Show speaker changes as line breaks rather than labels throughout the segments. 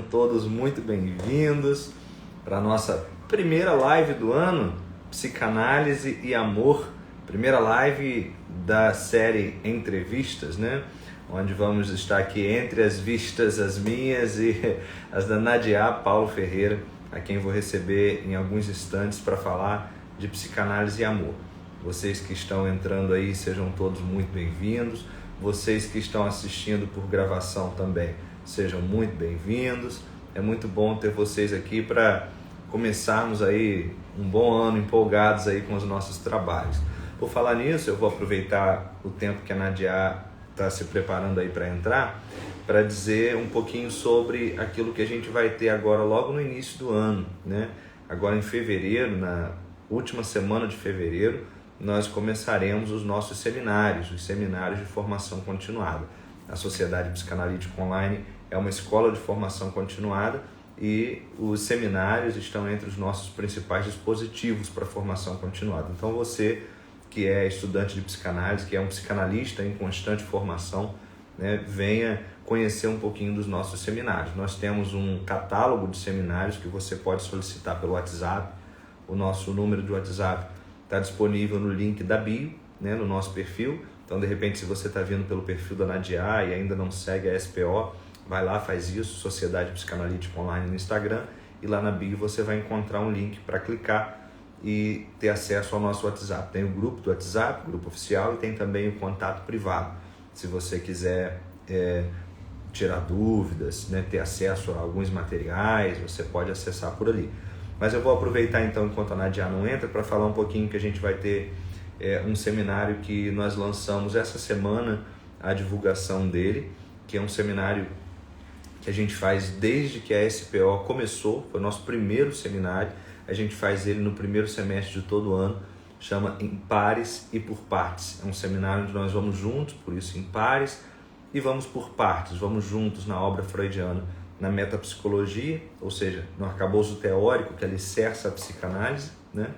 todos muito bem-vindos para a nossa primeira live do ano, Psicanálise e Amor, primeira live da série Entrevistas, né? Onde vamos estar aqui entre as vistas, as minhas e as da Nadia Paulo Ferreira, a quem vou receber em alguns instantes para falar de psicanálise e amor. Vocês que estão entrando aí, sejam todos muito bem-vindos. Vocês que estão assistindo por gravação também, sejam muito bem-vindos. É muito bom ter vocês aqui para começarmos aí um bom ano empolgados aí com os nossos trabalhos. Por falar nisso, eu vou aproveitar o tempo que a Nadia está se preparando aí para entrar, para dizer um pouquinho sobre aquilo que a gente vai ter agora logo no início do ano, né? Agora em fevereiro, na última semana de fevereiro, nós começaremos os nossos seminários, os seminários de formação continuada. A Sociedade Psicanalítica Online é uma escola de formação continuada e os seminários estão entre os nossos principais dispositivos para formação continuada. Então você que é estudante de psicanálise, que é um psicanalista em constante formação, né, venha conhecer um pouquinho dos nossos seminários. Nós temos um catálogo de seminários que você pode solicitar pelo WhatsApp. O nosso número de WhatsApp está disponível no link da bio, né, no nosso perfil. Então, de repente, se você está vindo pelo perfil da Nadia e ainda não segue a SPO, vai lá, faz isso, Sociedade Psicanalítica Online no Instagram, e lá na bio você vai encontrar um link para clicar e ter acesso ao nosso WhatsApp. Tem o grupo do WhatsApp, grupo oficial, e tem também o contato privado. Se você quiser tirar dúvidas, né, ter acesso a alguns materiais, você pode acessar por ali. Mas eu vou aproveitar então, enquanto a Nadia não entra, para falar um pouquinho que a gente vai ter um seminário que nós lançamos essa semana, a divulgação dele, que é um seminário que a gente faz desde que a SPO começou, foi o nosso primeiro seminário, a gente faz ele no primeiro semestre de todo ano, chama Em Pares e por Partes. É um seminário onde nós vamos juntos, por isso em pares, e vamos por partes, vamos juntos na obra freudiana, na metapsicologia, ou seja, no arcabouço teórico que alicerça a psicanálise, né?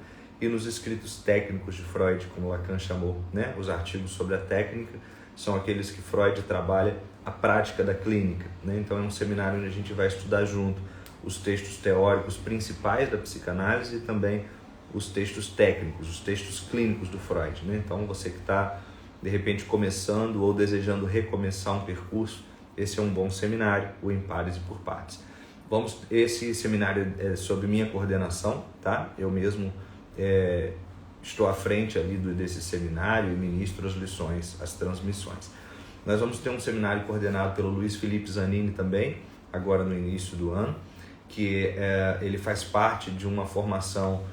E nos escritos técnicos de Freud, como Lacan chamou, né? Os artigos sobre a técnica são aqueles que Freud trabalha a prática da clínica, né? Então é um seminário onde a gente vai estudar junto os textos teóricos principais da psicanálise e também os textos técnicos, os textos clínicos do Freud, né? Então você que está de repente começando ou desejando recomeçar um percurso, esse é um bom seminário, o Em Pares e por Partes. Esse seminário é sob minha coordenação, tá? Eu mesmo estou à frente ali desse seminário e ministro as lições, as transmissões. Nós vamos ter um seminário coordenado pelo Luiz Felipe Zanini também, agora no início do ano, que ele faz parte de uma formação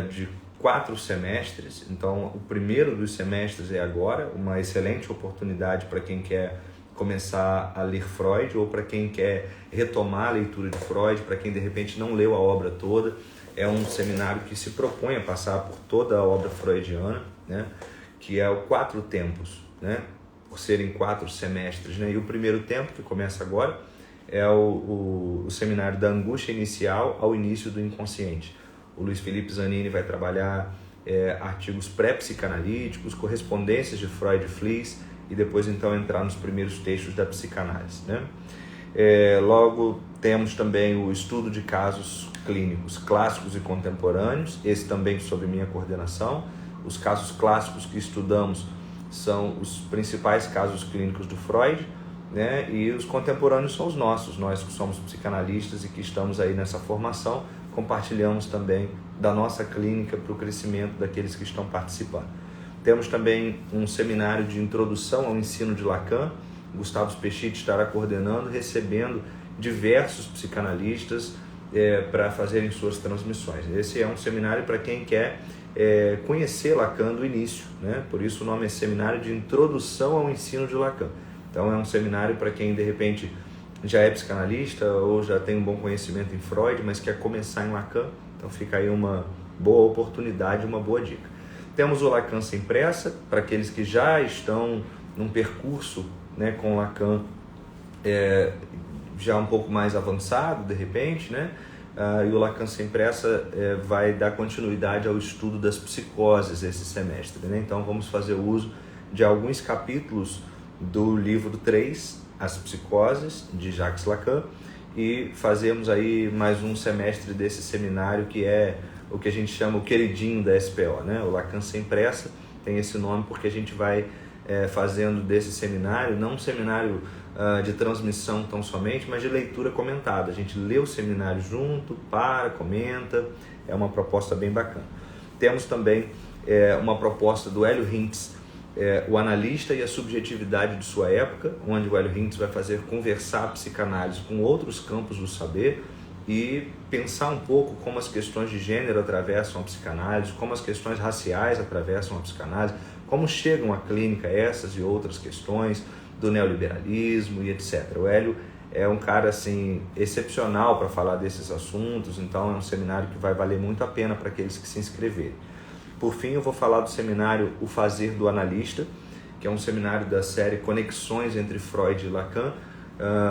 de 4 semestres. Então, o primeiro dos semestres é agora, uma excelente oportunidade para quem quer começar a ler Freud ou para quem quer retomar a leitura de Freud, para quem de repente não leu a obra toda. É um seminário que se propõe a passar por toda a obra freudiana, né? Que é o 4 tempos, né? Por serem 4 semestres, né? E o primeiro tempo, que começa agora, é o seminário da angústia inicial ao início do inconsciente. O Luiz Felipe Zanini vai trabalhar artigos pré-psicanalíticos, correspondências de Freud e Fliess, e depois então entrar nos primeiros textos da psicanálise, né? Logo temos também o estudo de casos clínicos clássicos e contemporâneos, esse também sob minha coordenação. Os casos clássicos que estudamos são os principais casos clínicos do Freud, né? E os contemporâneos são os nossos, nós que somos psicanalistas e que estamos aí nessa formação, compartilhamos também da nossa clínica para o crescimento daqueles que estão participando. Temos também um seminário de introdução ao ensino de Lacan. Gustavo Pechit estará coordenando, recebendo diversos psicanalistas para fazerem suas transmissões. Esse é um seminário para quem quer conhecer Lacan do início, né? Por isso o nome é Seminário de Introdução ao Ensino de Lacan. Então é um seminário para quem de repente já é psicanalista ou já tem um bom conhecimento em Freud, mas quer começar em Lacan. Então fica aí uma boa oportunidade, uma boa dica. Temos o Lacan Sem Pressa, para aqueles que já estão num percurso, né, com Lacan já um pouco mais avançado, de repente, né? E o Lacan Sem Pressa vai dar continuidade ao estudo das psicoses esse semestre, né? Então vamos fazer uso de alguns capítulos do livro 3, As Psicoses, de Jacques Lacan, e fazermos aí mais um semestre desse seminário que é o que a gente chama o queridinho da SPO, né? O Lacan Sem Pressa tem esse nome porque a gente vai fazendo desse seminário, não um seminário de transmissão tão somente, mas de leitura comentada. A gente lê o seminário junto, comenta, é uma proposta bem bacana. Temos também uma proposta do Hélio Hintz, o analista e a subjetividade de sua época, onde o Hélio Hintz vai fazer conversar a psicanálise com outros campos do saber e pensar um pouco como as questões de gênero atravessam a psicanálise, como as questões raciais atravessam a psicanálise, como chegam à clínica essas e outras questões do neoliberalismo e etc. O Hélio é um cara assim excepcional para falar desses assuntos, então é um seminário que vai valer muito a pena para aqueles que se inscreverem. Por fim, eu vou falar do seminário O Fazer do Analista, que é um seminário da série Conexões entre Freud e Lacan,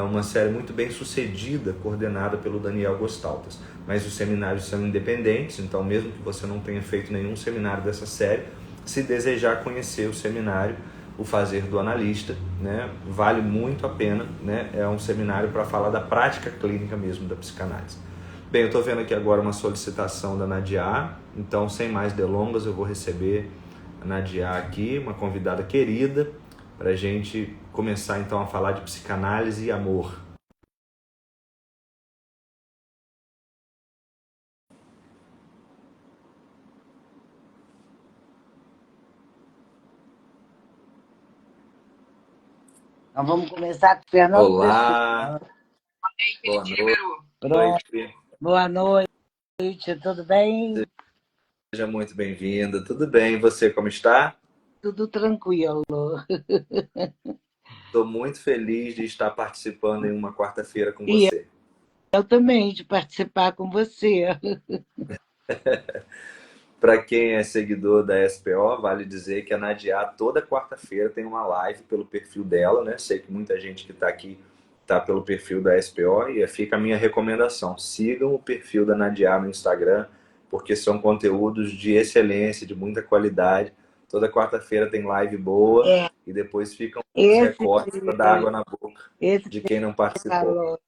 uma série muito bem sucedida, coordenada pelo Daniel Gostaltas. Mas os seminários são independentes, então mesmo que você não tenha feito nenhum seminário dessa série, se desejar conhecer o seminário O Fazer do Analista, né, vale muito a pena, né, é um seminário para falar da prática clínica mesmo da psicanálise. Bem, eu estou vendo aqui agora uma solicitação da Nadia, então sem mais delongas eu vou receber a Nadia aqui, uma convidada querida, para a gente começar então a falar de psicanálise e amor.
Então vamos começar com o Fernando
Olá,
Pessoa.
boa noite.
Pronto. Boa noite, tudo bem?
Seja muito bem-vinda, tudo bem? E você, como está?
Tudo tranquilo.
Estou muito feliz de estar participando em uma quarta-feira com
E
você.
eu também, de participar com você.
Para quem é seguidor da SPO, vale dizer que a Nadia toda quarta-feira tem uma live pelo perfil dela, né? Sei que muita gente que está aqui está pelo perfil da SPO e fica a minha recomendação. Sigam o perfil da Nadia no Instagram, porque são conteúdos de excelência, de muita qualidade. Toda quarta-feira tem live boa e depois ficam os recortes para dar água na boca
Esse
de quem não participou.
falou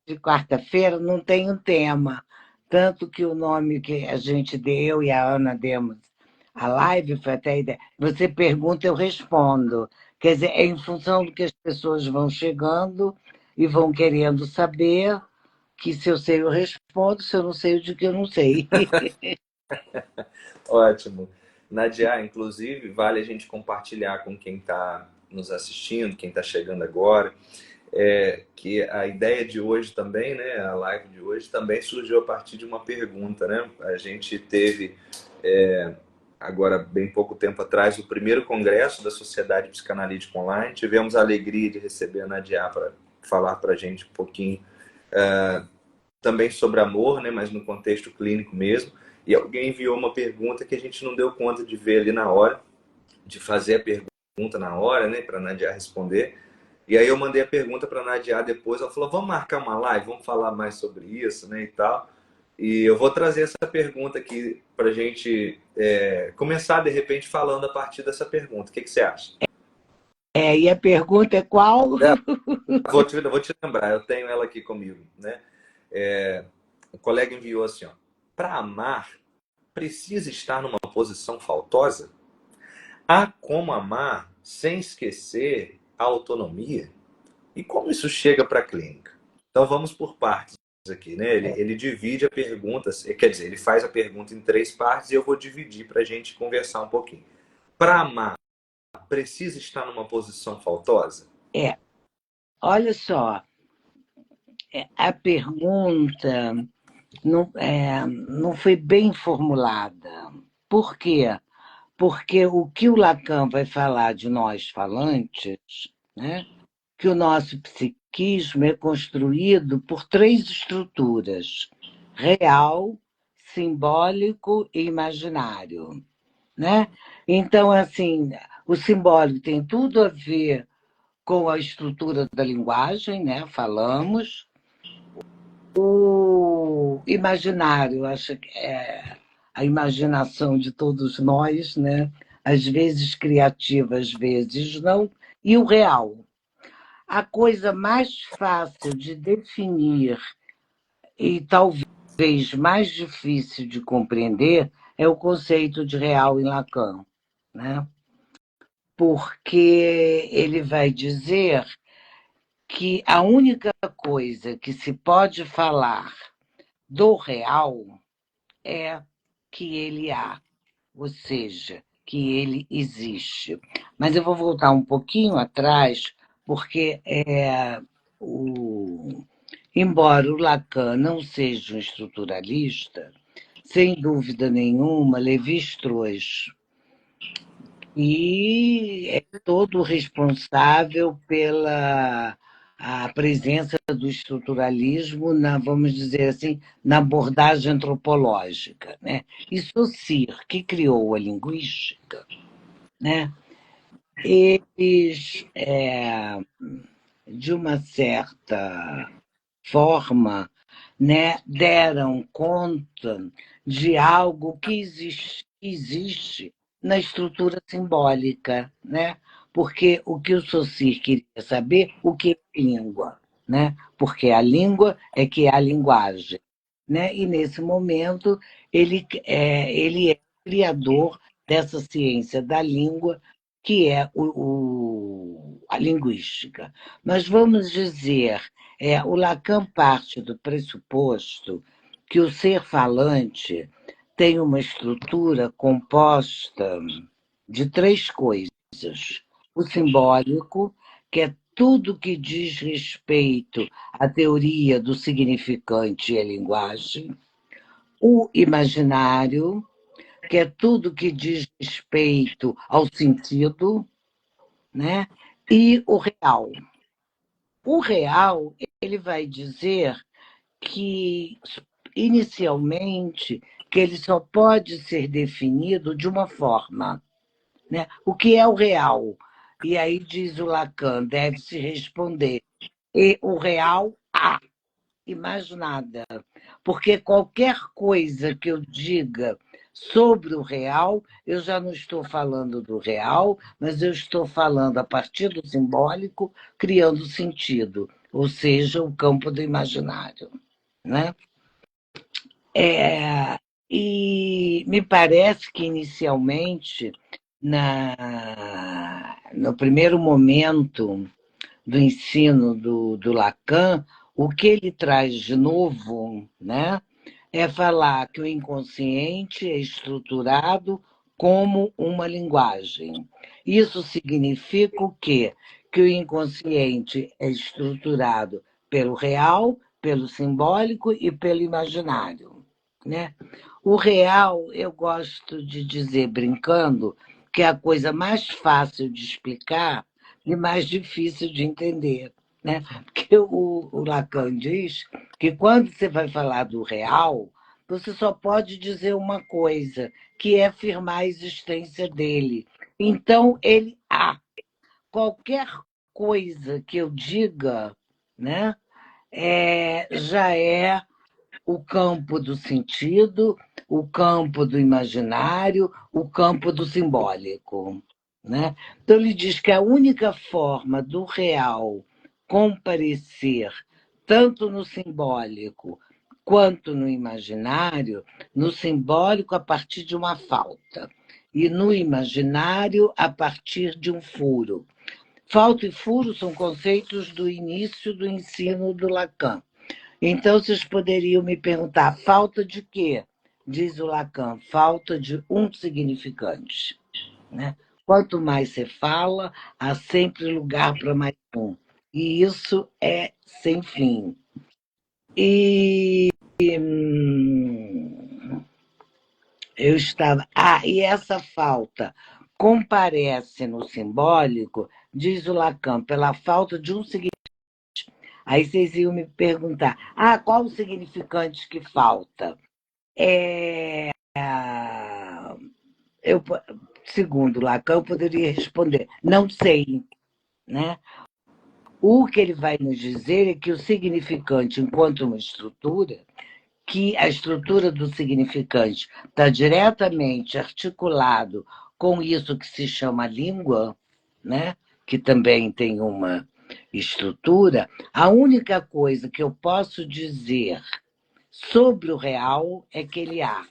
de quarta-feira não tem um tema. Tanto que o nome que a gente deu e a Ana demos, a live foi até a ideia. Você pergunta, eu respondo. Quer dizer, é em função do que as pessoas vão chegando e vão querendo saber, que se eu sei, eu respondo, se eu não sei, eu digo que eu não sei.
Ótimo. Nadia, inclusive, vale a gente compartilhar com quem está nos assistindo, quem está chegando agora, que a ideia de hoje também, né, a live de hoje também surgiu a partir de uma pergunta, né? A gente teve, agora bem pouco tempo atrás, o primeiro congresso da Sociedade Psicanalítica Online. Tivemos a alegria de receber a Nadia para falar para a gente um pouquinho também sobre amor, né, mas no contexto clínico mesmo. E alguém enviou uma pergunta que a gente não deu conta de ver ali na hora, de fazer a pergunta na hora, né, para a Nadia responder. E aí eu mandei a pergunta para a Nadia depois, ela falou, vamos marcar uma live, vamos falar mais sobre isso, né, e tal. E eu vou trazer essa pergunta aqui para a gente começar, de repente, falando a partir dessa pergunta. O que você acha?
E a pergunta é qual?
Vou te lembrar, eu tenho ela aqui comigo, né? O colega enviou assim, ó, para amar, precisa estar numa posição faltosa? Há como amar sem esquecer a autonomia? E como isso chega para a clínica? Então vamos por partes aqui, né? Ele divide a pergunta, quer dizer, ele faz a pergunta em 3 partes e eu vou dividir para a gente conversar um pouquinho. Para amar, precisa estar numa posição faltosa?
Olha só, a pergunta não foi bem formulada. Por quê? Porque o que o Lacan vai falar de nós falantes, né? Que o nosso psiquismo é construído por 3 estruturas: real, simbólico e imaginário, né? Então, assim, o simbólico tem tudo a ver com a estrutura da linguagem, né? Falamos. O imaginário, acho que é a imaginação de todos nós, né? Às vezes criativa, às vezes não. E o real. a coisa mais fácil de definir e talvez mais difícil de compreender é o conceito de real em Lacan, né? Porque ele vai dizer que a única coisa que se pode falar do real é que ele há, ou seja, que ele existe. Mas eu vou voltar um pouquinho atrás, porque embora o Lacan não seja um estruturalista, sem dúvida nenhuma, Lévi-Strauss e é todo responsável pela a presença do estruturalismo na, vamos dizer assim, na abordagem antropológica, né? E Saussure, que criou a linguística, né? Eles, de uma certa forma, né, deram conta de algo que existe na estrutura simbólica, né? Porque o que o Saussure queria saber, o que é língua, né? Porque a língua é que é a linguagem, né? E nesse momento ele é o criador dessa ciência da língua que é a linguística. Mas vamos dizer, o Lacan parte do pressuposto que o ser falante tem uma estrutura composta de três coisas. O simbólico, que é tudo que diz respeito à teoria do significante e à linguagem. O imaginário, que é tudo que diz respeito ao sentido, né? E o real. O real, ele vai dizer que, inicialmente, que ele só pode ser definido de uma forma, né? O que é o real? E aí diz o Lacan, deve-se responder, e o real há, e mais nada. Porque qualquer coisa que eu diga sobre o real, eu já não estou falando do real, mas eu estou falando a partir do simbólico, criando sentido, ou seja, o campo do imaginário, né? E me parece que inicialmente, no primeiro momento do ensino do Lacan, o que ele traz de novo, né, é falar que o inconsciente é estruturado como uma linguagem. Isso significa o quê? Que o inconsciente é estruturado pelo real, pelo simbólico e pelo imaginário, né? O real, eu gosto de dizer, brincando, que é a coisa mais fácil de explicar e mais difícil de entender, né? Porque o Lacan diz que quando você vai falar do real, você só pode dizer uma coisa, que é afirmar a existência dele. Então, ele há. Qualquer coisa que eu diga, né, já é o campo do sentido, o campo do imaginário, o campo do simbólico, né? Então, ele diz que a única forma do real comparecer, tanto no simbólico quanto no imaginário, no simbólico a partir de uma falta, e no imaginário a partir de um furo. Falta e furo são conceitos do início do ensino do Lacan. Então, vocês poderiam me perguntar, falta de quê? Diz o Lacan, falta de um significante, né? Quanto mais você fala, há sempre lugar para mais um. E isso é sem fim. E eu estava. Ah, e essa falta comparece no simbólico, diz o Lacan, pela falta de um significante. Aí vocês iam me perguntar, qual o significante que falta? Eu, segundo Lacan, eu poderia responder, não sei, né? O que ele vai nos dizer é que o significante, enquanto uma estrutura, que a estrutura do significante está diretamente articulado com isso que se chama língua, né? Que também tem uma estrutura, a única coisa que eu posso dizer sobre o real é que ele há.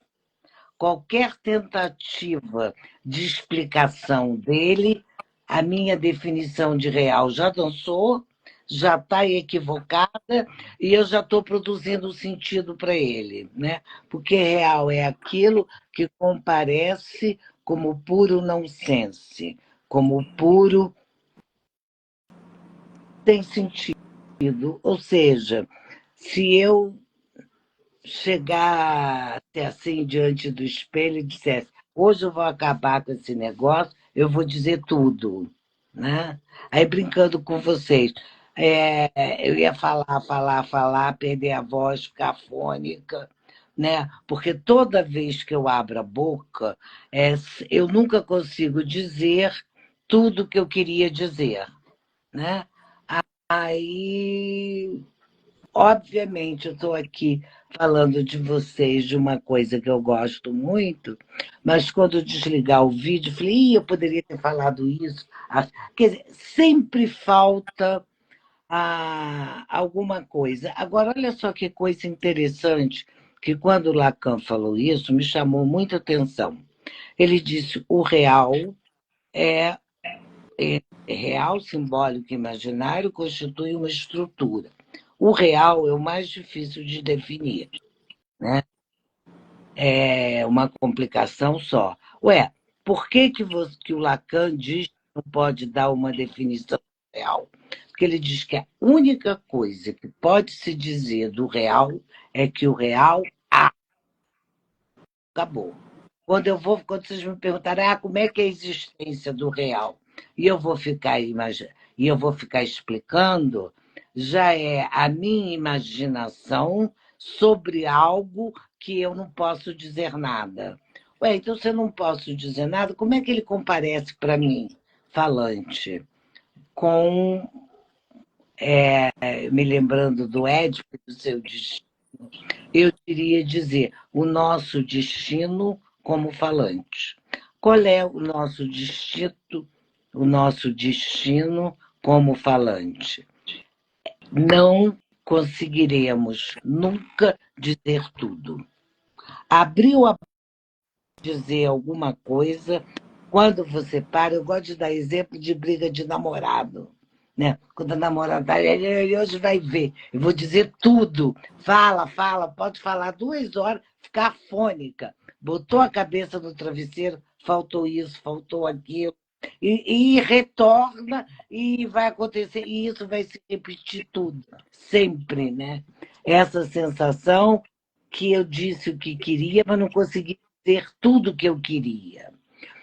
Qualquer tentativa de explicação dele, a minha definição de real já dançou, já está equivocada e eu já estou produzindo sentido para ele, né? Porque real é aquilo que comparece como puro nonsense, como puro tem sentido. Ou seja, se eu chegar até assim diante do espelho e dissesse, hoje eu vou acabar com esse negócio, eu vou dizer tudo, né? Aí brincando com vocês, eu ia falar, perder a voz, ficar afônica, né? Porque toda vez que eu abro a boca, eu nunca consigo dizer tudo que eu queria dizer, né? Aí obviamente, eu estou aqui falando de vocês de uma coisa que eu gosto muito, mas quando eu desligar o vídeo, eu falei, Ih, eu poderia ter falado isso. Quer dizer, sempre falta alguma coisa. Agora, olha só que coisa interessante, que quando Lacan falou isso, me chamou muita atenção. Ele disse, o real é, real, simbólico e imaginário constitui uma estrutura. O real é o mais difícil de definir, né? É uma complicação só. Ué, por que o Lacan diz que não pode dar uma definição real? Porque ele diz que a única coisa que pode se dizer do real é que o real acabou. Quando vocês me perguntarem, como é que é a existência do real? E eu vou ficar explicando, já é a minha imaginação sobre algo que eu não posso dizer nada. Ué, então se eu não posso dizer nada, como é que ele comparece para mim, falante? Com, me lembrando do Édipo, do seu destino, eu iria dizer o nosso destino como falante. Qual é o nosso destino como falante? Não conseguiremos nunca dizer tudo. Abriu a dizer alguma coisa, quando você para, eu gosto de dar exemplo de briga de namorado. Né? Quando a namorada, ele hoje vai ver, eu vou dizer tudo. Fala, pode falar 2 horas, ficar afônica. Botou a cabeça no travesseiro, faltou isso, faltou aquilo. E retorna e vai acontecer, e isso vai se repetir tudo, sempre, né? Essa sensação que eu disse o que queria, mas não consegui dizer tudo o que eu queria.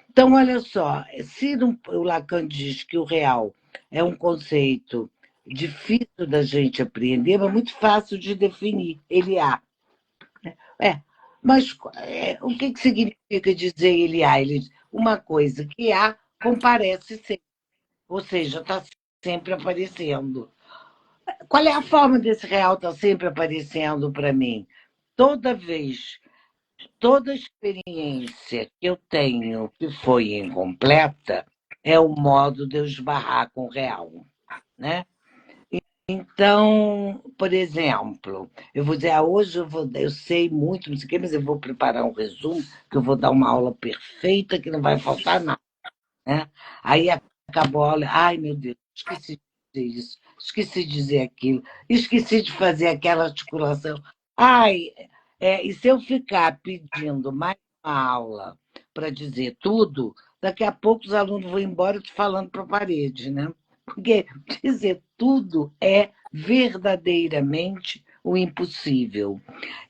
Então, olha só, se o Lacan diz que o real é um conceito difícil da gente apreender, mas muito fácil de definir. Ele há. É, mas o que significa dizer ele há? Uma coisa que há comparece sempre, ou seja, está sempre aparecendo. Qual é a forma desse real estar sempre aparecendo para mim? Toda vez toda experiência que eu tenho que foi incompleta é o modo de eu esbarrar com o real, né? Então, por exemplo, eu vou dizer, hoje eu sei muito, não sei o quê, mas eu vou preparar um resumo, que eu vou dar uma aula perfeita, que não vai faltar nada, né? Aí acabou a aula, ai meu Deus, esqueci de dizer isso, esqueci de dizer aquilo, esqueci de fazer aquela articulação. Ai, e se eu ficar pedindo mais uma aula para dizer tudo, daqui a pouco os alunos vão embora te falando para a parede, né? Porque dizer tudo é verdadeiramente o impossível.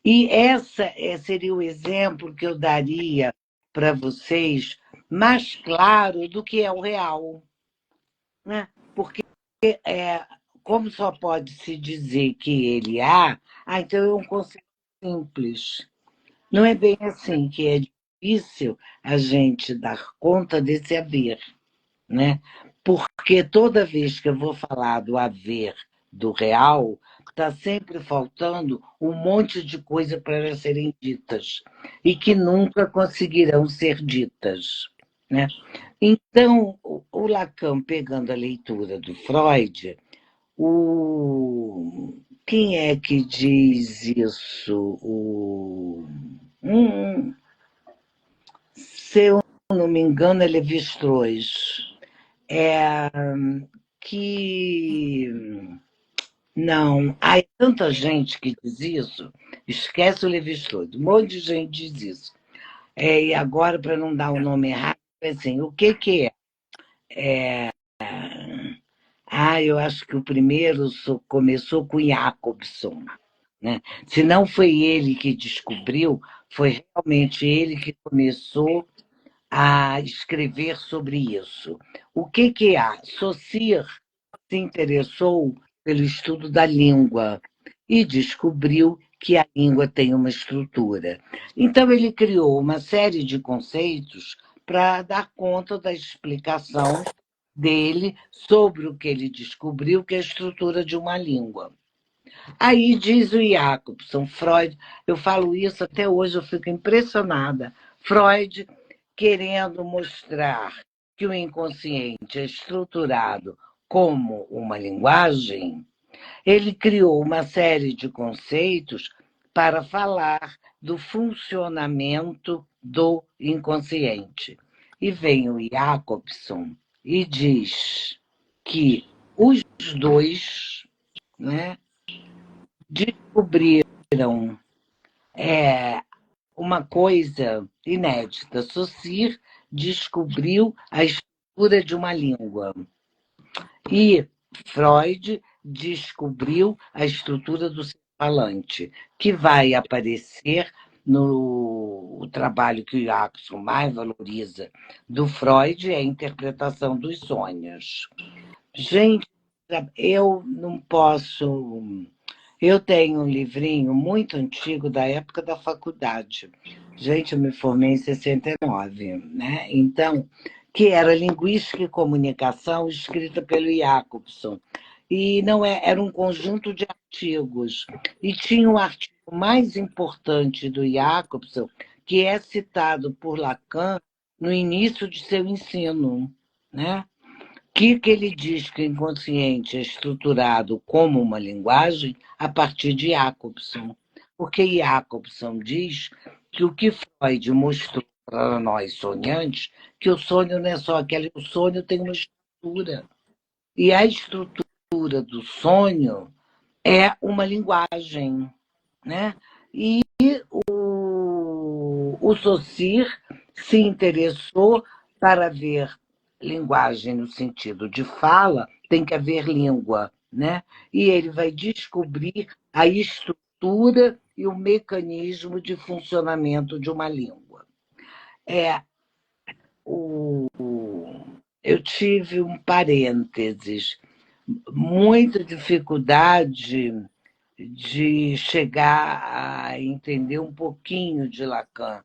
E essa seria o exemplo que eu daria para vocês mais claro do que é o real, né? Porque como só pode se dizer que ele há, então é um conceito simples. Não é bem assim, que é difícil a gente dar conta desse haver, né? Porque toda vez que eu vou falar do haver do real, está sempre faltando um monte de coisa para elas serem ditas e que nunca conseguirão ser ditas, né? Então, o Lacan, pegando a leitura do Freud, Quem é que diz isso? Se eu não me engano, é Levi-Strauss. É, que não, há tanta gente que diz isso, esquece o Levi-Strauss, um monte de gente diz isso. E agora, para não dar o nome errado, assim, o que que é? Eu acho que o primeiro começou com Jacobson, né? Se não foi ele que descobriu, foi realmente ele que começou a escrever sobre isso. O que que há? Saussure se interessou pelo estudo da língua e descobriu que a língua tem uma estrutura. Então, ele criou uma série de conceitos para dar conta da explicação dele sobre o que ele descobriu, que é a estrutura de uma língua. Aí diz o Jacobson, Freud, eu falo isso até hoje, eu fico impressionada. Freud querendo mostrar que o inconsciente é estruturado como uma linguagem, ele criou uma série de conceitos para falar do funcionamento do inconsciente. E vem o Jacobson e diz que os dois, né, descobriram uma coisa inédita. Saussure descobriu a estrutura de uma língua e Freud descobriu a estrutura do ser falante, que vai aparecer no trabalho que o Jackson mais valoriza do Freud, é a interpretação dos sonhos. Gente, eu não posso. Eu tenho um livrinho muito antigo da época da faculdade. Gente, eu me formei em 69, né? Então, que era Linguística e Comunicação, escrita pelo Jacobson. E não era um conjunto de artigos. E tinha um artigo mais importante do Jacobson, que é citado por Lacan no início de seu ensino, né? Que ele diz que o inconsciente é estruturado como uma linguagem a partir de Jacobson. Porque Jacobson diz que o que Freud mostrou para nós sonhantes, que o sonho não é só aquele, o sonho tem uma estrutura. E a estrutura do sonho é uma linguagem, né? E o Saussure se interessou para ver linguagem no sentido de fala, tem que haver língua, né? E ele vai descobrir a estrutura e o mecanismo de funcionamento de uma língua. Eu tive um parênteses, muita dificuldade de chegar a entender um pouquinho de Lacan,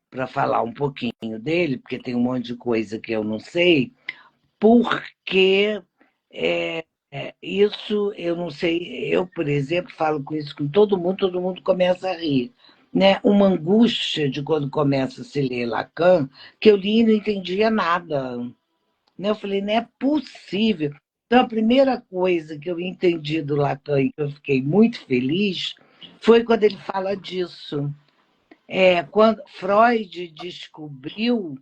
para falar um pouquinho dele, porque tem um monte de coisa que eu não sei, porque isso eu não sei, eu, por exemplo, falo com isso com todo mundo começa a rir. Né? Uma angústia de quando começa a se ler Lacan, que eu li e não entendia nada. Né? Eu falei, não é possível. Então, a primeira coisa que eu entendi do Lacan e que eu fiquei muito feliz foi quando ele fala disso. Quando Freud descobriu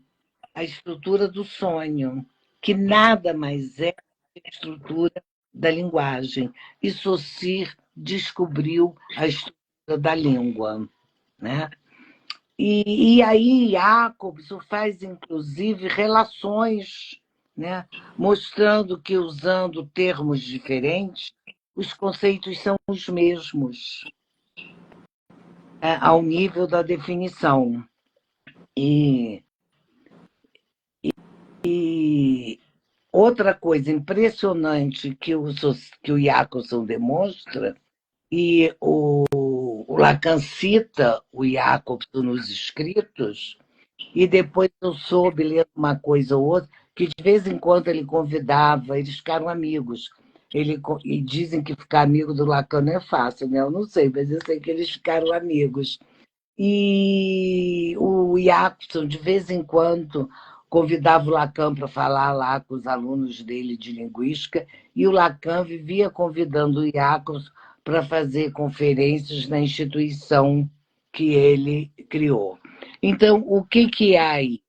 a estrutura do sonho, que nada mais é a estrutura da linguagem. E Saussure descobriu a estrutura da língua. Né? E aí Jacobson faz, inclusive, relações, né? Mostrando que, usando termos diferentes, os conceitos são os mesmos, ao nível da definição. E outra coisa impressionante que o Jacobson demonstra, e o Lacan cita o Jacobson nos escritos, e depois eu soube, lendo uma coisa ou outra, que de vez em quando ele convidava, eles ficaram amigos. E dizem que ficar amigo do Lacan não é fácil, né? Eu não sei, mas eu sei que eles ficaram amigos. E o Jacobson, de vez em quando, convidava o Lacan para falar lá com os alunos dele de linguística, e o Lacan vivia convidando o Jacobson para fazer conferências na instituição que ele criou. Então, o que há aí?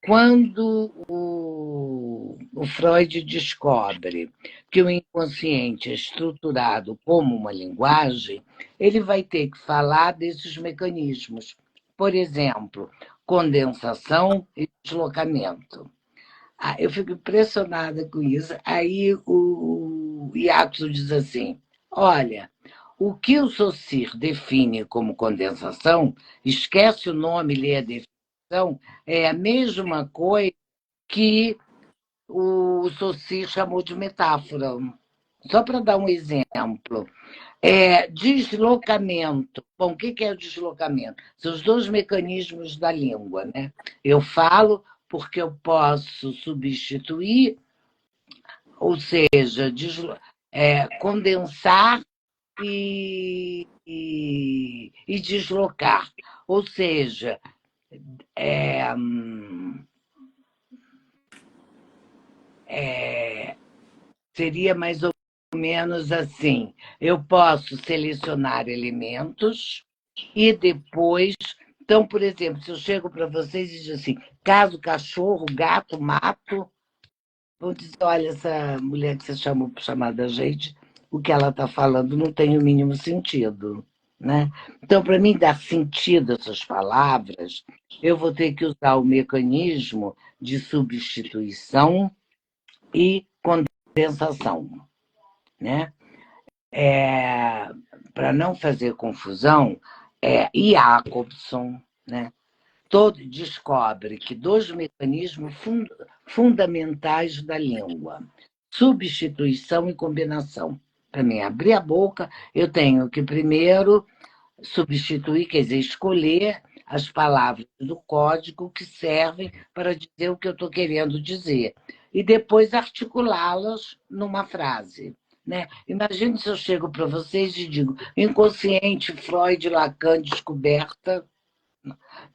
Quando o Freud descobre que o inconsciente é estruturado como uma linguagem, ele vai ter que falar desses mecanismos. Por exemplo, condensação e deslocamento. Eu fico impressionada com isso. Aí o Iaco diz assim: olha, o que o Saussure define como condensação, esquece o nome, lê a definição, é a mesma coisa que o Saussure chamou de metáfora. Só para dar um exemplo. Deslocamento. Bom, o que é o deslocamento? São os dois mecanismos da língua, né? Eu falo porque eu posso substituir, ou seja, condensar e deslocar. Ou seja, seria mais ou menos assim: eu posso selecionar elementos e depois. Então, por exemplo, se eu chego para vocês e digo assim, caso, cachorro, gato, mato, vão dizer, olha, essa mulher que você chamou para chamar da gente, o que ela está falando não tem o mínimo sentido. Né? Então, para mim dar sentido a essas palavras, eu vou ter que usar o mecanismo de substituição e condensação. Né? Para não fazer confusão, Jacobson, né? Descobre que dois mecanismos fundamentais da língua: substituição e combinação. Para mim, abrir a boca, eu tenho que primeiro substituir, quer dizer, escolher as palavras do código que servem para dizer o que eu estou querendo dizer, e depois articulá-las numa frase. Né? Imagine se eu chego para vocês e digo: inconsciente, Freud, Lacan, descoberta.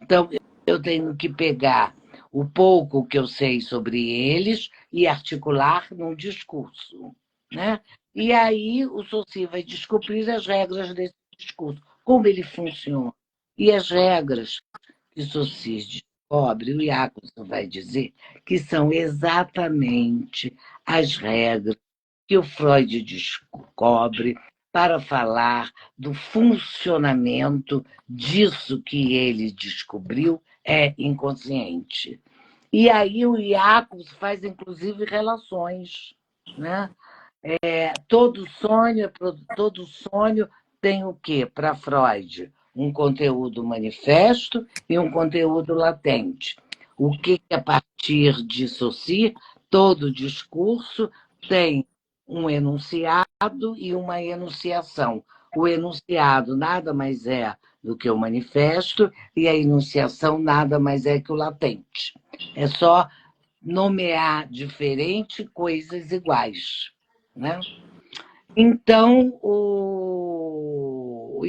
Então, eu tenho que pegar o pouco que eu sei sobre eles e articular num discurso. Né? E aí o Saussure vai descobrir as regras desse discurso, como ele funciona. E as regras que o Saussure descobre, o Jacobson vai dizer que são exatamente as regras que o Freud descobre para falar do funcionamento disso que ele descobriu inconsciente. E aí o Jacobs faz, inclusive, relações. Né? Todo sonho tem o quê? Para Freud, um conteúdo manifesto e um conteúdo latente. O que, a partir de Saussure, todo discurso tem um enunciado e uma enunciação. O enunciado nada mais é do que o manifesto e a enunciação nada mais é que o latente. É só nomear diferente coisas iguais. Né? Então, o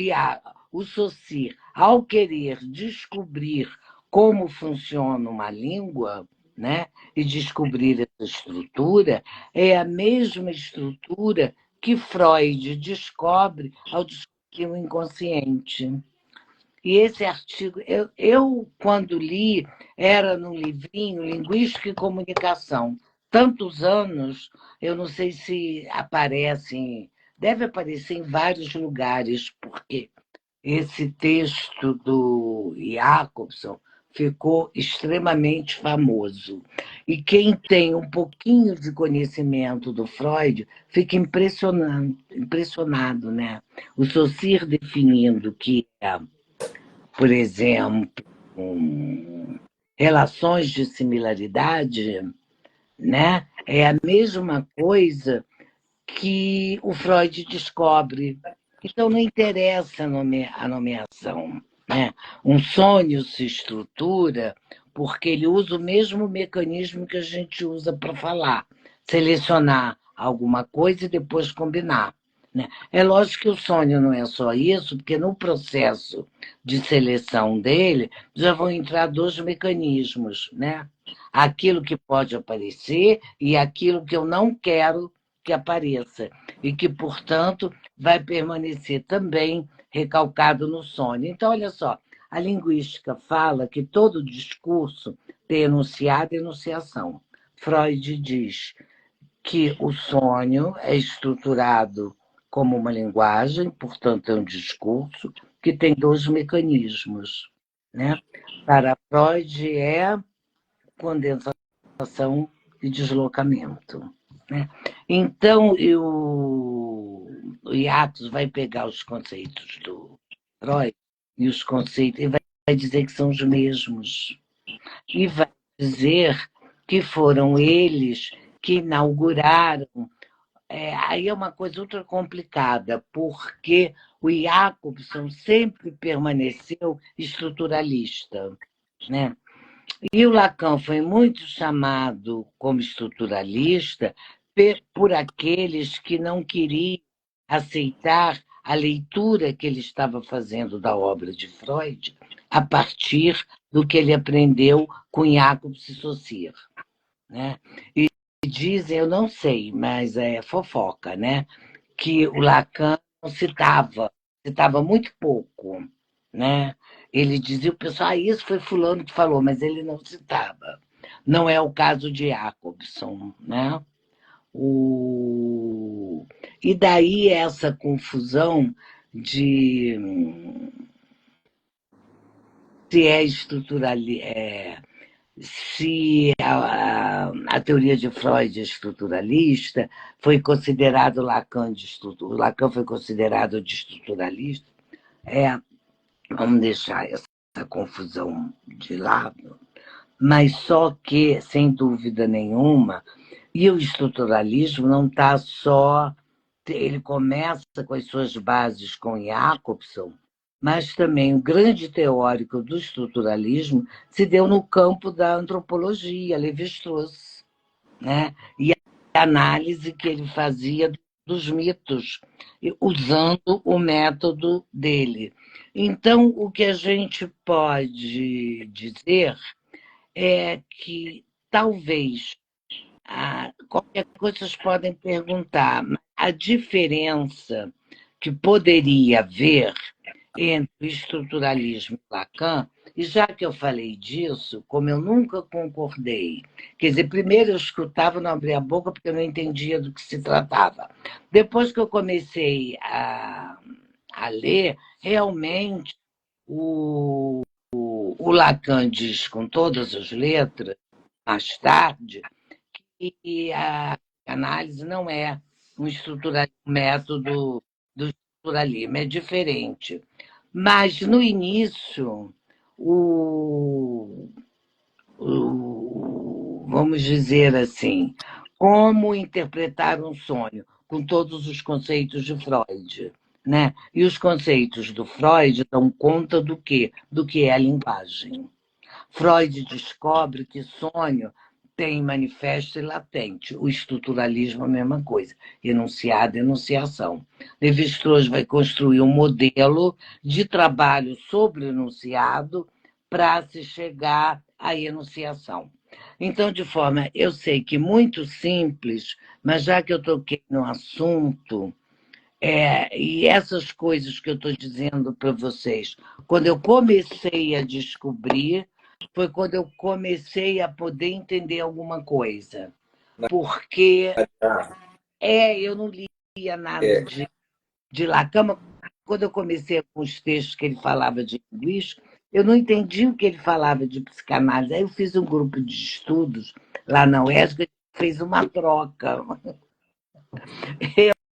Saussure, ao querer descobrir como funciona uma língua, né, e descobrir essa estrutura, é a mesma estrutura que Freud descobre ao descobrir o inconsciente. E esse artigo, quando li, era num livrinho, Linguística e Comunicação. Tantos anos, eu não sei se aparece, deve aparecer em vários lugares, porque esse texto do Jacobson ficou extremamente famoso. E quem tem um pouquinho de conhecimento do Freud fica impressionado, né? O Saussure definindo que por exemplo, relações de similaridade, né? É a mesma coisa que o Freud descobre. Então, não interessa a nomeação. Né? Um sonho se estrutura porque ele usa o mesmo mecanismo que a gente usa para falar: selecionar alguma coisa e depois combinar. Né? É lógico que o sonho não é só isso, porque no processo de seleção dele já vão entrar dois mecanismos, né? Aquilo que pode aparecer e aquilo que eu não quero que apareça. E que, portanto, vai permanecer também recalcado no sonho. Então, olha só, a linguística fala que todo discurso tem enunciado e enunciação. Freud diz que o sonho é estruturado como uma linguagem, portanto, é um discurso que tem dois mecanismos. Né? Para Freud, é condensação e deslocamento. Né? Então, o Iatos vai pegar os conceitos do Freud e os conceitos e vai dizer que são os mesmos. E vai dizer que foram eles que inauguraram. Aí é uma coisa ultra complicada, porque o Jacobson sempre permaneceu estruturalista. Né? E o Lacan foi muito chamado como estruturalista por aqueles que não queriam aceitar a leitura que ele estava fazendo da obra de Freud a partir do que ele aprendeu com Jacob Saussure. Né? E dizem, eu não sei, mas é fofoca, né? Que o Lacan não citava muito pouco. Né? Ele dizia o pessoal, isso foi fulano que falou, mas ele não citava. Não é o caso de Jacobson. Né? E daí essa confusão de se é estrutural, se a teoria de Freud é estruturalista, foi considerado Lacan foi considerado de estruturalista. Vamos deixar essa confusão de lado, mas só que, sem dúvida nenhuma, e o estruturalismo não está só. Ele começa com as suas bases com Jacobson, mas também o grande teórico do estruturalismo se deu no campo da antropologia, Lévi-Strauss, né? E a análise que ele fazia dos mitos, usando o método dele. Então, o que a gente pode dizer é que talvez qualquer coisa vocês podem perguntar, a diferença que poderia haver entre o estruturalismo e Lacan, e já que eu falei disso, como eu nunca concordei, quer dizer, primeiro eu escutava, não abria a boca porque eu não entendia do que se tratava. Depois que eu comecei a ler, realmente o Lacan diz com todas as letras, mais tarde, que a análise não é um método do estruturalismo, é diferente. Mas, no início, vamos dizer assim, como interpretar um sonho, com todos os conceitos de Freud. Né? E os conceitos do Freud dão conta do quê? Do que é a linguagem. Freud descobre que sonho tem manifesto e latente. O estruturalismo é a mesma coisa. Enunciado e enunciação. Lévi-Strauss vai construir um modelo de trabalho sobre o enunciado para se chegar à enunciação. Então, de forma, eu sei que muito simples, mas já que eu toquei no assunto, e essas coisas que eu estou dizendo para vocês, quando eu comecei a descobrir, foi quando eu comecei a poder entender alguma coisa. Porque eu não lia nada de Lacan. Quando eu comecei com os textos que ele falava de linguística, eu não entendi o que ele falava de psicanálise. Aí eu fiz um grupo de estudos lá na UESC, que fez uma troca.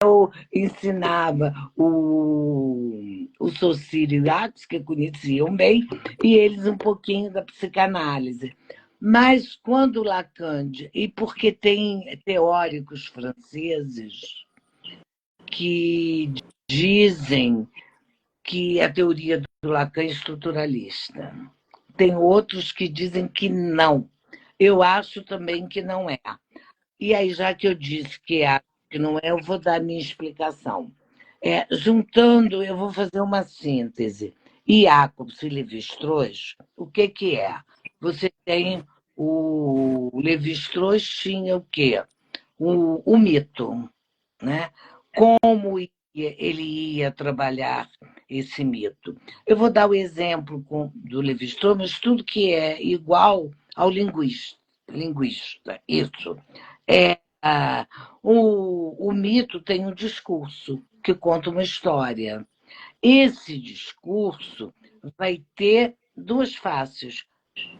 Eu ensinava o Saussure e o Jacques, que conheciam bem, e eles um pouquinho da psicanálise. Mas quando Lacan, e porque tem teóricos franceses que dizem que a teoria do Lacan é estruturalista, tem outros que dizem que não. Eu acho também que não é. E aí, já que eu disse que não é, eu vou dar a minha explicação. Juntando, eu vou fazer uma síntese. Jacobs e Lévi-Strauss, o que é? Você tem o Lévi-Strauss tinha o quê? O mito, né? Como ele ia trabalhar esse mito. Eu vou dar o exemplo do Lévi-Strauss, mas tudo que é igual ao linguista, isso. O mito tem um discurso que conta uma história. Esse discurso vai ter duas faces,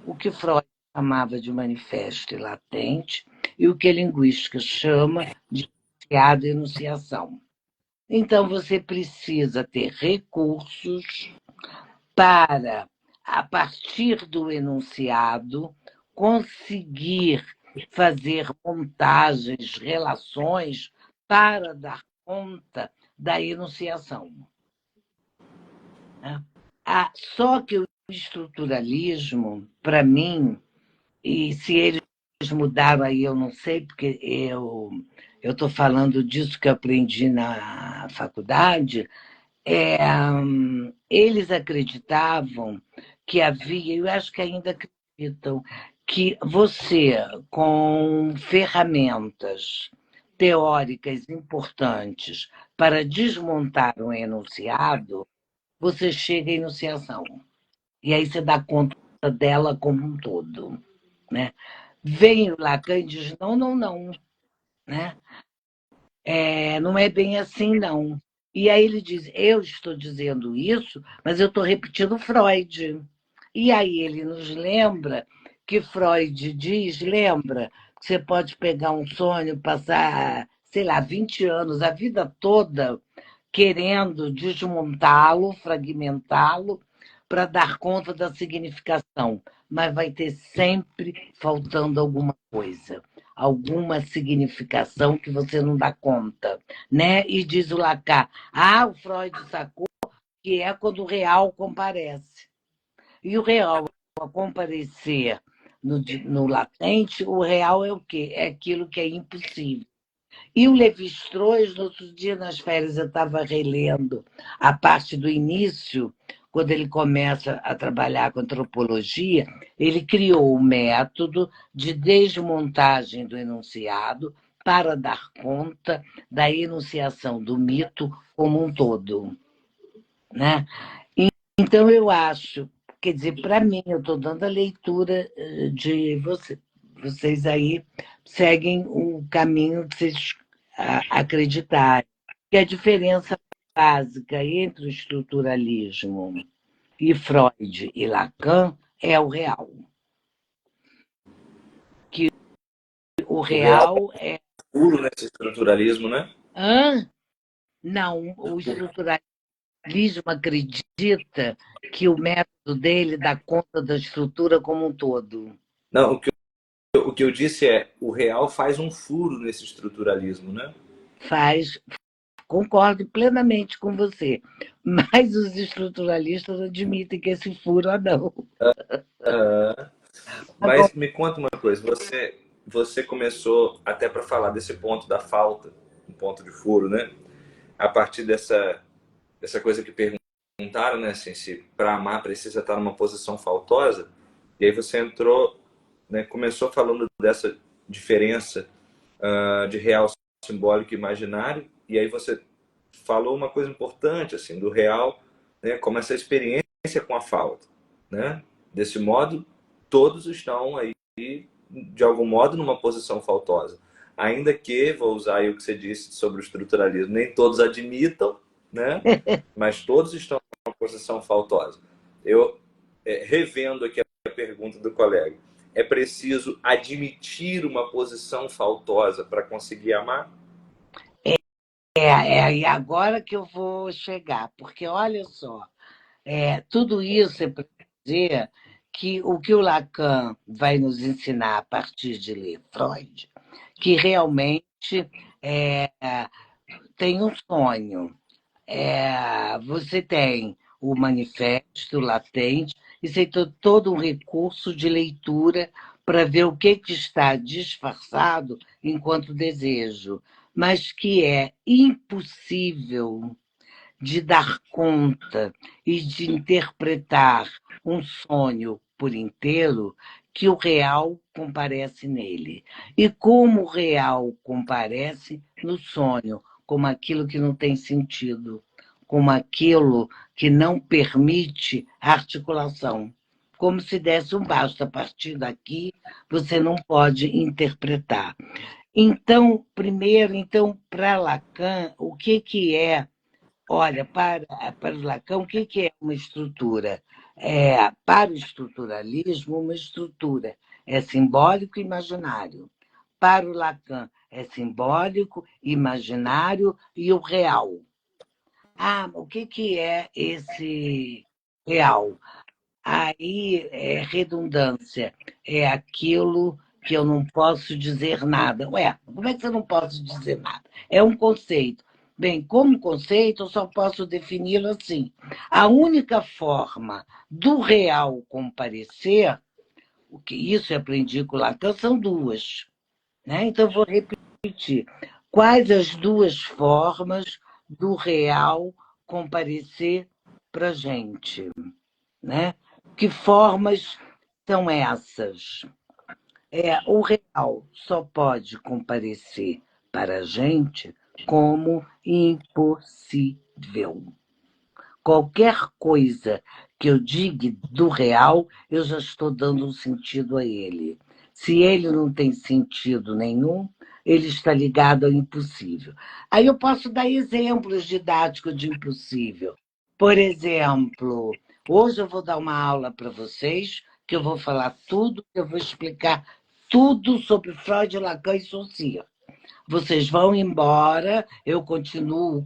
o que Freud chamava de manifesto e latente, e o que a linguística chama de enunciado e enunciação. Então, você precisa ter recursos para, a partir do enunciado, conseguir fazer montagens, relações para dar conta da enunciação. Só que o estruturalismo, para mim, e se eles mudaram aí, eu não sei, porque eu estou falando disso que eu aprendi na faculdade, eles acreditavam que havia, eu acho que ainda acreditam, que você, com ferramentas teóricas importantes para desmontar um enunciado, você chega à enunciação. E aí você dá conta dela como um todo. Né? Vem o Lacan e diz, não, não, não. Né? Não é bem assim, não. E aí ele diz, eu estou dizendo isso, mas eu estou repetindo Freud. E aí ele nos lembra que Freud diz, lembra, que você pode pegar um sonho, passar, sei lá, 20 anos, a vida toda, querendo desmontá-lo, fragmentá-lo, para dar conta da significação, mas vai ter sempre faltando alguma coisa, alguma significação que você não dá conta, né? E diz o Lacan, o Freud sacou que é quando o real comparece. E o real, ao comparecer no latente, o real é o quê? É aquilo que é impossível. E o Lévi-Strauss, no outro dia, nas férias, eu estava relendo a parte do início, quando ele começa a trabalhar com antropologia, ele criou o método de desmontagem do enunciado para dar conta da enunciação do mito como um todo. Né? Então, eu acho, quer dizer, para mim, eu estou dando a leitura de vocês aí seguem o caminho que vocês acreditarem, que a diferença básica entre o estruturalismo e Freud e Lacan é o real. Que o real é
puro nesse estruturalismo, né?
Não, o estruturalismo acredita que o método dele dá conta da estrutura como um todo.
Não, o que eu disse é, o real faz um furo nesse estruturalismo, né?
Faz, concordo plenamente com você, mas os estruturalistas admitem que esse furo não. Agora,
Mas me conta uma coisa, você começou até para falar desse ponto da falta, um ponto de furo, né? A partir dessa coisa que perguntaram, né? Assim, se para amar precisa estar numa posição faltosa. E aí você entrou, né? Começou falando dessa diferença de real, simbólico e imaginário. E aí você falou uma coisa importante, assim, do real, né? Como essa experiência com a falta, né? Desse modo, todos estão aí, de algum modo, numa posição faltosa. Ainda que, vou usar aí o que você disse sobre o estruturalismo, nem todos admitam, né? Mas todos estão numa posição faltosa. Eu, revendo aqui a pergunta do colega, é preciso admitir uma posição faltosa para conseguir amar?
e agora que eu vou chegar, porque olha só, tudo isso é para dizer que o Lacan vai nos ensinar a partir de ler Freud, que realmente é, tem um sonho. Você tem o manifesto latente e você tem todo um recurso de leitura para ver o que está disfarçado enquanto desejo, mas que é impossível de dar conta e de interpretar um sonho por inteiro que o real comparece nele. E como o real comparece no sonho, como aquilo que não tem sentido, como aquilo que não permite articulação. Como se desse um basta, a partir daqui você não pode interpretar. Então, primeiro, para Lacan, o que, que é. Olha, para o Lacan, o que, que é uma estrutura? Para o estruturalismo, uma estrutura é simbólico e imaginário. Para o Lacan, é simbólico, imaginário e o real. Ah, o que, que é esse real? Aí é redundância, é aquilo que eu não posso dizer nada. Ué, como é que eu não posso dizer nada? É um conceito. Bem, como conceito, eu só posso defini-lo assim. A única forma do real comparecer, o que isso eu aprendi com Lacan, são duas. Né? Então, eu vou repetir. Quais as duas formas do real comparecer para a gente? Né? Que formas são essas? O real só pode comparecer para a gente como impossível. Qualquer coisa que eu diga do real, eu já estou dando um sentido a ele. Se ele não tem sentido nenhum, ele está ligado ao impossível. Aí eu posso dar exemplos didáticos de impossível. Por exemplo, hoje eu vou dar uma aula para vocês, que eu vou falar tudo, que eu vou explicar tudo sobre Freud, Lacan e Saussure. Vocês vão embora, eu continuo,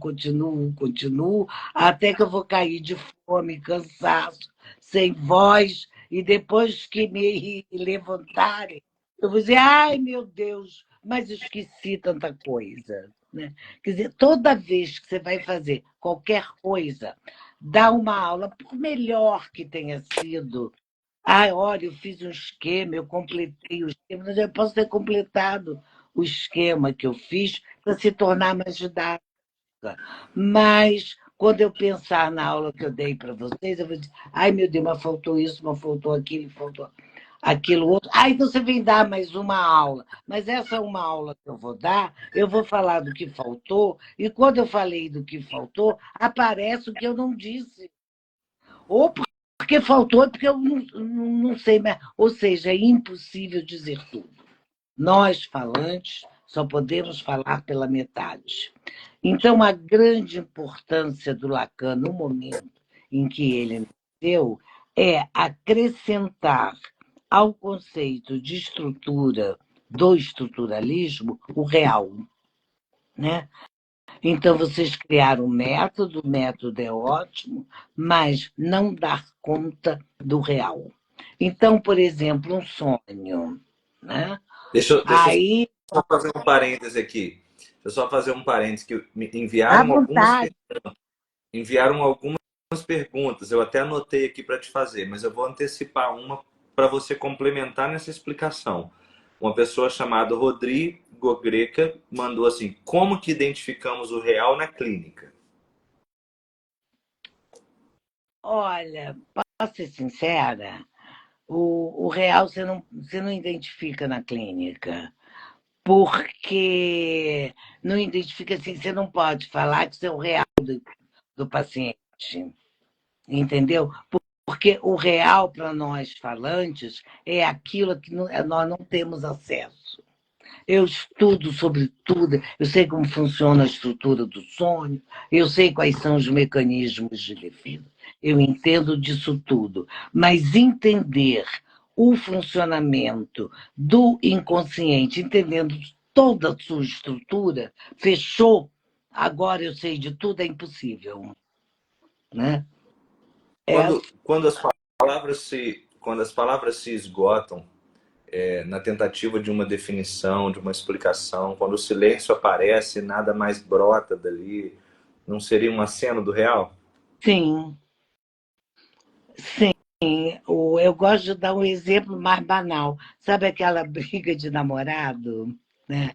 até que eu vou cair de fome, cansaço, sem voz, e depois que me levantarem, eu vou dizer, ai meu Deus, mas esqueci tanta coisa. Né? Quer dizer, toda vez que você vai fazer qualquer coisa, dá uma aula, por melhor que tenha sido, olha, eu fiz um esquema, eu completei o esquema, mas eu posso ter completado o esquema que eu fiz para se tornar mais didática. Mas, quando eu pensar na aula que eu dei para vocês, eu vou dizer, ai meu Deus, mas faltou isso, mas faltou aquilo, faltou aquilo outro. Então você vem dar mais uma aula. Mas essa é uma aula que eu vou dar, eu vou falar do que faltou, e quando eu falei do que faltou, aparece o que eu não disse. Ou porque faltou, porque eu não sei, mas, ou seja, é impossível dizer tudo. Nós, falantes, só podemos falar pela metade. Então, a grande importância do Lacan no momento em que ele nasceu é acrescentar ao conceito de estrutura do estruturalismo o real. Né? Então, vocês criaram um método, o método é ótimo, mas não dar conta do real. Então, por exemplo, um sonho. Né?
Deixa eu
Aí,
só fazer um parêntese aqui. Deixa eu só fazer um parêntese que me
à
enviaram
vontade.
algumas perguntas. Eu até anotei aqui para te fazer, mas eu vou antecipar uma para você complementar nessa explicação. Uma pessoa chamada Rodrigo Greca mandou assim: como que identificamos o real na clínica?
Olha, posso ser sincera, o real você não identifica na clínica, porque não identifica assim, você não pode falar que isso é o real do paciente, entendeu? Porque o real para nós falantes é aquilo que nós não temos acesso. Eu estudo sobre tudo, eu sei como funciona a estrutura do sonho, eu sei quais são os mecanismos de defesa, eu entendo disso tudo, mas entender o funcionamento do inconsciente, entendendo toda a sua estrutura, fechou, agora eu sei de tudo, é impossível. Né?
Quando quando as palavras se esgotam, na tentativa de uma definição, de uma explicação, quando o silêncio aparece, nada mais brota dali, não seria uma cena do real?
Sim, sim. Eu gosto de dar um exemplo mais banal. Sabe aquela briga de namorado? Né?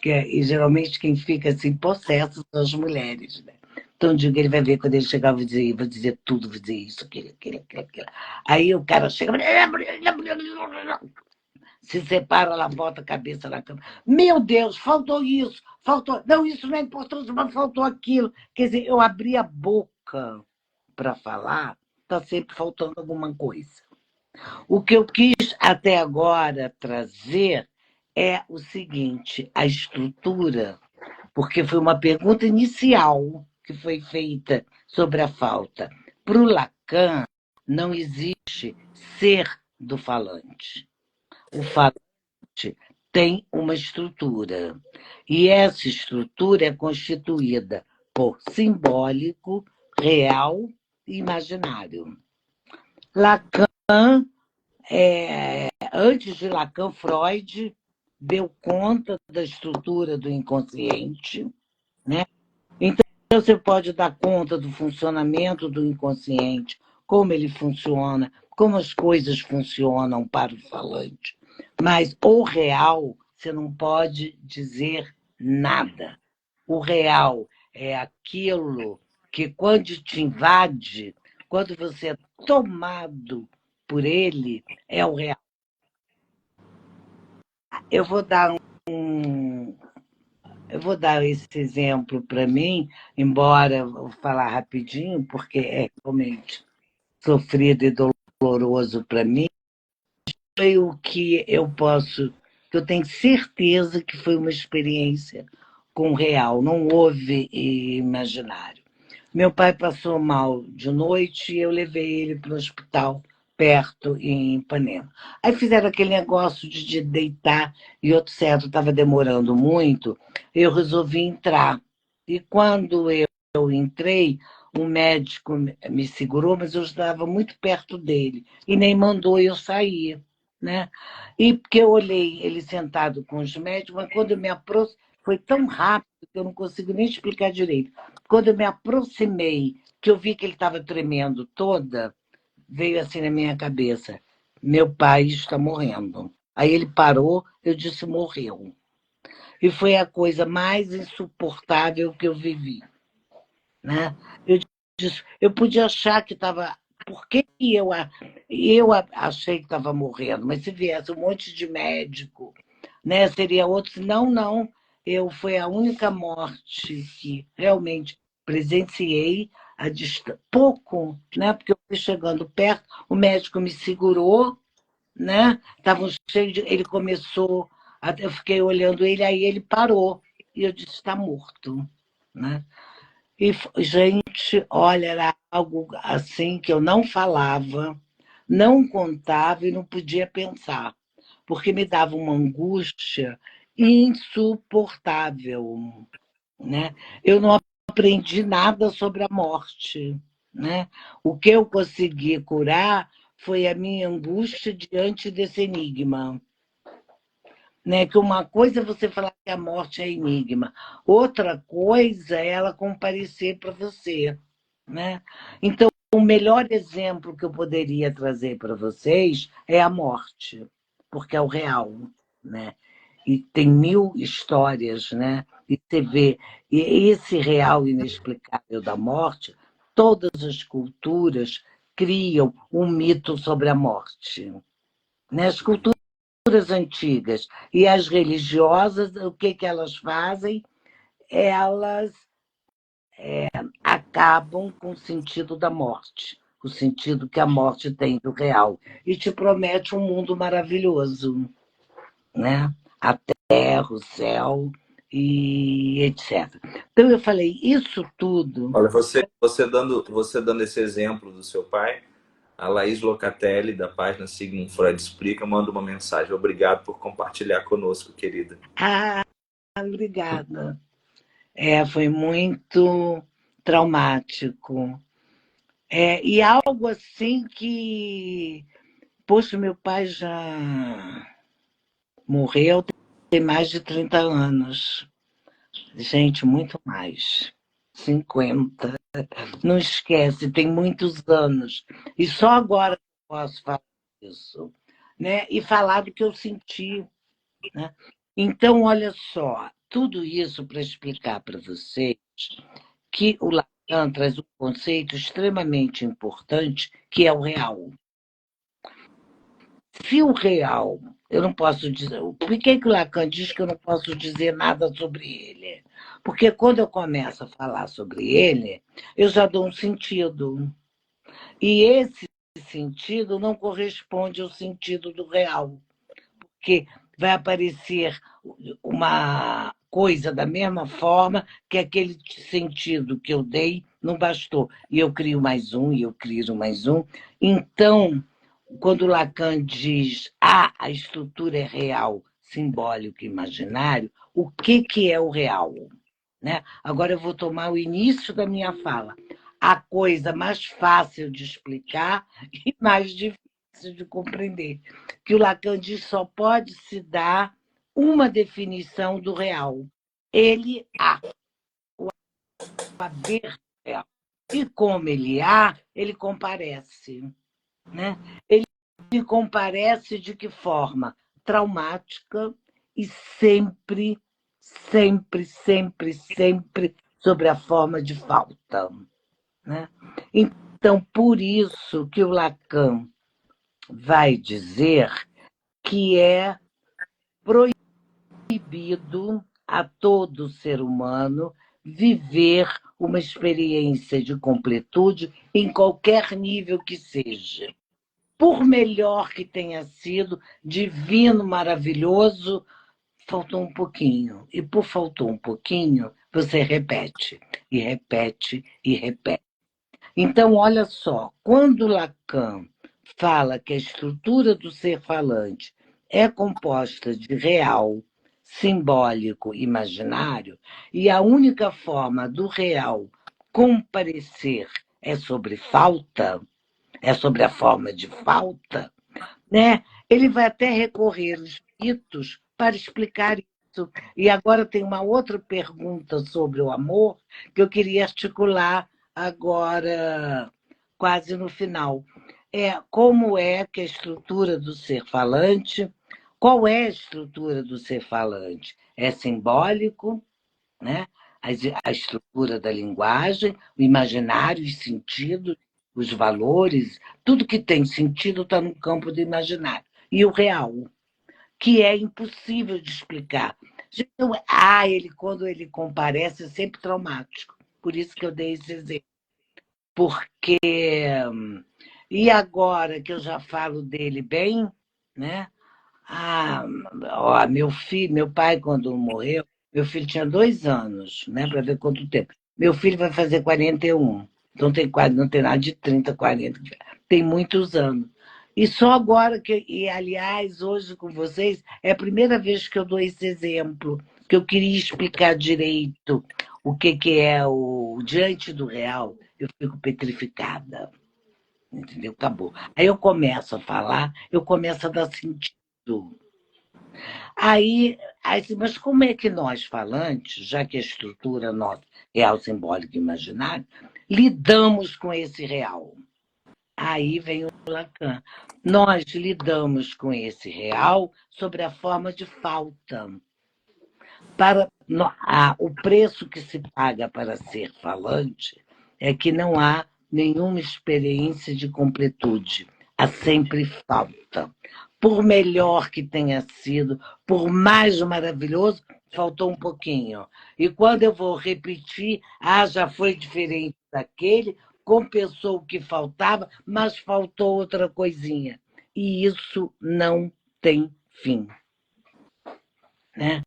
E geralmente quem fica assim possesso são as mulheres. Né? Então, digo, ele vai ver quando ele chegar, vou dizer tudo, vou dizer isso, aquilo. Aí o cara chega, se separa, ela bota a cabeça na cama. Meu Deus, faltou isso, faltou. Não, isso não é importante, mas faltou aquilo. Quer dizer, eu abri a boca para falar, está sempre faltando alguma coisa. O que eu quis até agora trazer é o seguinte: a estrutura, porque foi uma pergunta inicial que foi feita sobre a falta. Para o Lacan, não existe ser do falante. O falante tem uma estrutura. E essa estrutura é constituída por simbólico, real e imaginário. Lacan, antes de Lacan, Freud deu conta da estrutura do inconsciente, né? Então, você pode dar conta do funcionamento do inconsciente, como ele funciona, como as coisas funcionam para o falante. Mas o real, você não pode dizer nada. O real é aquilo que, quando te invade, quando você é tomado por ele, é o real. Eu vou dar eu vou dar esse exemplo para mim, embora eu vou falar rapidinho, porque é realmente sofrido e doloroso para mim. Foi o que eu tenho certeza que foi uma experiência com o real, não houve imaginário. Meu pai passou mal de noite e eu levei ele para o hospital perto em Ipanema. Aí fizeram aquele negócio de deitar e outro certo estava demorando muito, eu resolvi entrar. E quando eu entrei, o médico me segurou, mas eu estava muito perto dele e nem mandou eu sair, né? E porque eu olhei ele sentado com os médicos, mas quando eu me aproximei, foi tão rápido que eu não consigo nem explicar direito. Quando eu me aproximei, que eu vi que ele estava tremendo toda, veio assim na minha cabeça: meu pai está morrendo. Aí ele parou, eu disse: morreu. E foi a coisa mais insuportável que eu vivi, né? Eu disse, eu podia achar que estava. Por que eu achei que estava morrendo? Mas se viesse um monte de médico, né, seria outro. Não, não. Foi a única morte que realmente presenciei a pouco, né? Porque eu fui chegando perto, o médico me segurou, né? Tava cheio de, ele começou, eu fiquei olhando ele, aí ele parou e eu disse: está morto, né? E, gente, olha, era algo assim que eu não falava, não contava e não podia pensar, porque me dava uma angústia insuportável, né? Eu não aprendi nada sobre a morte, né? O que eu consegui curar foi a minha angústia diante desse enigma, né? Que uma coisa é você falar que a morte é enigma, outra coisa é ela comparecer para você, né? Então, o melhor exemplo que eu poderia trazer para vocês é a morte, porque é o real, né? E tem mil histórias, né? E você vê, e esse real inexplicável da morte, todas as culturas criam um mito sobre a morte, né? As culturas antigas e as religiosas, o que, que elas fazem? Elas acabam com o sentido da morte, o sentido que a morte tem do real, e te promete um mundo maravilhoso, né? A terra, o céu e etc. Então eu falei, isso tudo.
Olha, você dando esse exemplo do seu pai, a Laís Locatelli, da página Sigmund Freud Explica, manda uma mensagem. Obrigado por compartilhar conosco, querida.
Ah, obrigada. Foi muito traumático. E algo assim que, poxa, meu pai já morreu tem mais de 30 anos. Gente, muito mais. 50. Não esquece, tem muitos anos. E só agora eu posso falar isso, né? E falar do que eu senti, né? Então, olha só, tudo isso para explicar para vocês que o Lacan traz um conceito extremamente importante, que é o real. Se o real, eu não posso dizer. Por que o Lacan diz que eu não posso dizer nada sobre ele? Porque quando eu começo a falar sobre ele, eu já dou um sentido. E esse sentido não corresponde ao sentido do real. Porque vai aparecer uma coisa da mesma forma que aquele sentido que eu dei não bastou. E eu crio mais um, e eu crio mais um. Então, quando Lacan diz a estrutura é real, simbólico e imaginário, o que é o real? Né? Agora eu vou tomar o início da minha fala. A coisa mais fácil de explicar e mais difícil de compreender. Que o Lacan diz só pode se dar uma definição do real. Ele há, o haver real. E como ele há, ele comparece. Né? Ele comparece de que forma? Traumática e sempre, sempre, sempre, sempre sobre a forma de falta. Né? Então, por isso que o Lacan vai dizer que é proibido a todo ser humano viver uma experiência de completude em qualquer nível que seja. Por melhor que tenha sido, divino, maravilhoso, faltou um pouquinho. E por faltou um pouquinho, você repete, e repete, e repete. Então, olha só, quando Lacan fala que a estrutura do ser falante é composta de real, simbólico, imaginário, e a única forma do real comparecer é sobre falta, é sobre a forma de falta, né? Ele vai até recorrer aos mitos para explicar isso. E agora tem uma outra pergunta sobre o amor que eu queria articular agora, quase no final. Como é que a estrutura do ser falante, qual é a estrutura do ser falante? É simbólico, né? A estrutura da linguagem, o imaginário, os sentidos, os valores, tudo que tem sentido está no campo do imaginário. E o real, que é impossível de explicar. Ele, quando ele comparece, é sempre traumático. Por isso que eu dei esse exemplo. Porque. E agora que eu já falo dele bem, né? Ah, ó, meu pai, quando morreu, meu filho tinha 2 anos, né? Para ver quanto tempo. Meu filho vai fazer 41. Então tem quase, não tem nada de 30, 40, tem muitos anos. E só agora aliás, hoje com vocês, é a primeira vez que eu dou esse exemplo, que eu queria explicar direito que é o diante do real, eu fico petrificada. Entendeu? Acabou. Aí eu começo a falar, eu começo a dar sentido. Aí mas como é que nós, falantes, já que a estrutura nossa é real, simbólica e imaginária, lidamos com esse real? Aí vem o Lacan. Nós lidamos com esse real sobre a forma de falta. O preço que se paga para ser falante é que não há nenhuma experiência de completude. Há sempre falta. Por melhor que tenha sido, por mais maravilhoso, faltou um pouquinho. E quando eu vou repetir, já foi diferente daquele, compensou o que faltava, mas faltou outra coisinha. E isso não tem fim. Né?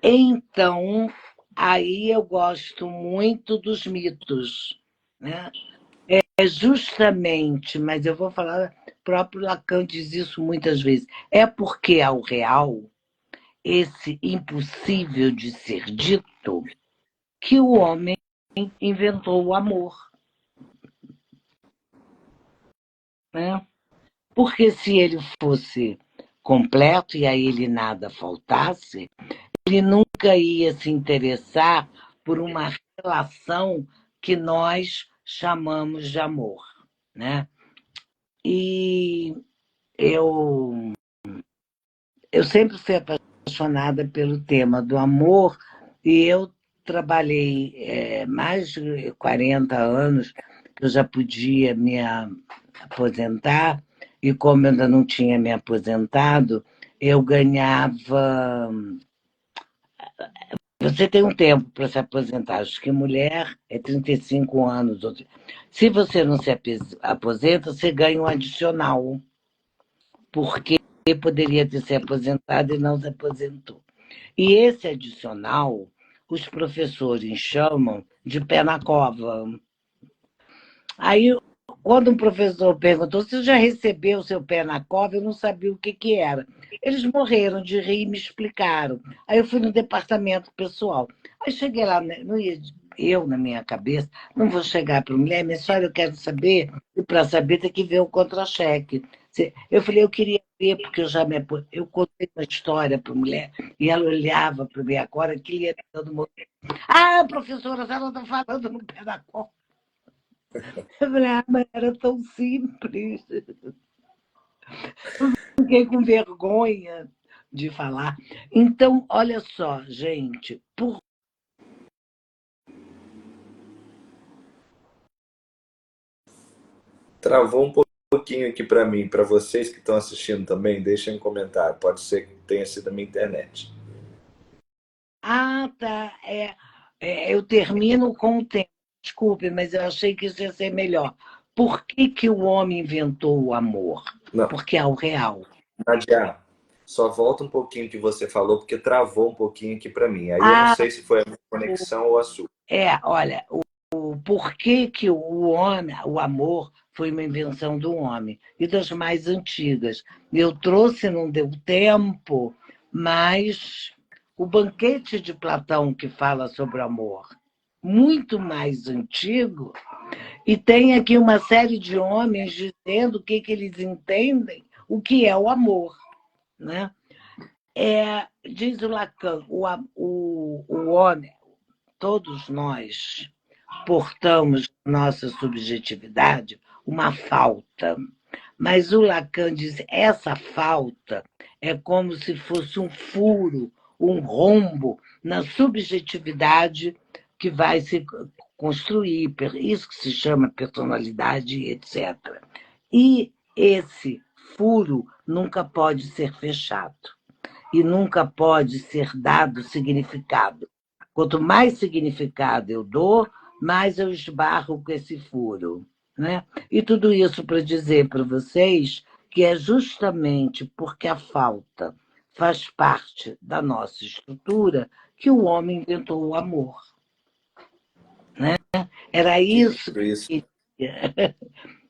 Então, aí eu gosto muito dos mitos. Né? É justamente, mas eu vou falar, o próprio Lacan diz isso muitas vezes, é porque ao real, esse impossível de ser dito, que o homem inventou o amor. Né? Porque se ele fosse completo e a ele nada faltasse, ele nunca ia se interessar por uma relação que nós chamamos de amor. Né? E eu sempre fui apaixonada pelo tema do amor e eu trabalhei mais de 40 anos que eu já podia me aposentar, e como eu ainda não tinha me aposentado, eu ganhava. Você tem um tempo para se aposentar. Acho que mulher é 35 anos. Se você não se aposenta, você ganha um adicional, porque poderia ter se aposentado e não se aposentou. E esse adicional, os professores chamam de pé na cova. Aí, quando um professor perguntou se já recebeu o seu pé na cova, eu não sabia o que, que era. Eles morreram de rir e me explicaram. Aí eu fui no departamento pessoal. Aí cheguei lá, não ia, eu, na minha cabeça, não vou chegar para a mulher, minha senhora, eu quero saber, e para saber tem que ver o contra-cheque. Eu falei, eu queria ver, porque eu já me. Eu contei uma história para a mulher, e ela olhava para mim agora, que ia todo mundo. Ah, professora, a senhora está falando no pé da cova. Eu falei, ah, mas era tão simples. Fiquei com vergonha de falar. Então, olha só, gente,
Travou um pouquinho aqui para mim, para vocês que estão assistindo também, deixem um comentário. Pode ser que tenha sido a minha internet.
Ah, tá. Eu termino com o tempo. Desculpe, mas eu achei que isso ia ser melhor. Por que, que o homem inventou o amor?
Não,
Porque é o real.
Nadia, só volta um pouquinho que você falou, porque travou um pouquinho aqui para mim. Aí eu não
Ah,
sei se foi a minha conexão ou a sua.
olha, por que, que o homem, o amor foi uma invenção do homem e das mais antigas. Eu trouxe, não deu tempo, mas o banquete de Platão que fala sobre o amor, muito mais antigo, e tem aqui uma série de homens dizendo o que, que eles entendem, o que é o amor. Né? Diz o Lacan, o homem, todos nós portamos nossa subjetividade uma falta. Mas o Lacan diz essa falta é como se fosse um furo, um rombo na subjetividade que vai se construir, isso que se chama personalidade, etc. E esse furo nunca pode ser fechado e nunca pode ser dado significado. Quanto mais significado eu dou, mais eu esbarro com esse furo. Né? E tudo isso para dizer para vocês que é justamente porque a falta faz parte da nossa estrutura que o homem inventou o amor. Né? Era
Que
isso
lindo isso.
que eu queria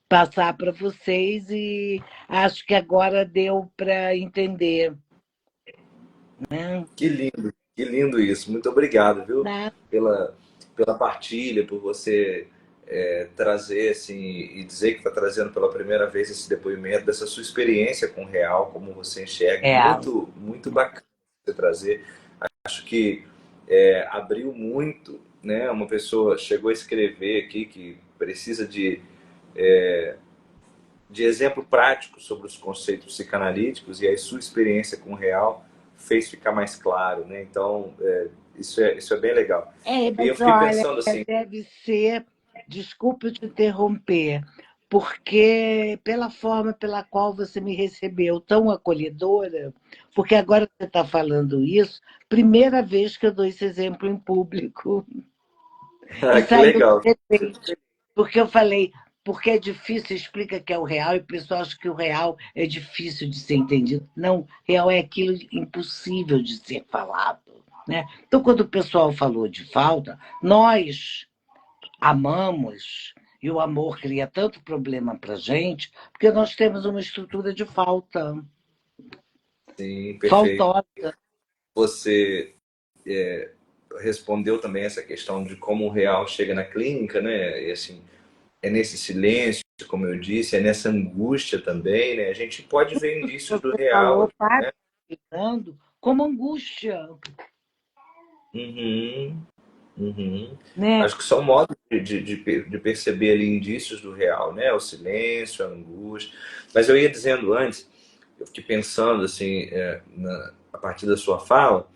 passar para vocês e acho que agora deu para entender. Né?
Que lindo isso. Muito obrigado, viu?
Nada.
Pela partilha, por você trazer assim e dizer que está trazendo pela primeira vez esse depoimento dessa sua experiência com o real, como você enxerga.
É,
Muito, muito bacana você trazer. Acho que abriu muito, né? Uma pessoa chegou a escrever aqui que precisa de exemplo prático sobre os conceitos psicanalíticos e a sua experiência com o real fez ficar mais claro, né? Então, isso é bem legal. E eu
mas
fiquei
olha,
pensando assim,
deve ser, desculpe eu te interromper, porque pela forma pela qual você me recebeu, tão acolhedora, porque agora que você está falando isso, primeira vez que eu dou esse exemplo em público, e
que
saiu de
legal.
repente, porque eu falei, porque é difícil, explica que é o real, e o pessoal acha que o real é difícil de ser entendido. Não, real é aquilo impossível de ser falado. Né? Então, quando o pessoal falou de falta, nós amamos, e o amor cria tanto problema para a gente, porque nós temos uma estrutura de falta,
Sim, perfeito.
faltosa.
Você respondeu também essa questão de como o real chega na clínica, né? E assim, é nesse silêncio, como eu disse, é nessa angústia também, né? A gente pode ver indícios do
Você
real,
falou, para
né?
como angústia.
Uhum. Uhum.
Né?
Acho que são modos de perceber ali indícios do real, né? O silêncio, a angústia. Mas eu ia dizendo antes, eu fiquei pensando assim, a partir da sua fala,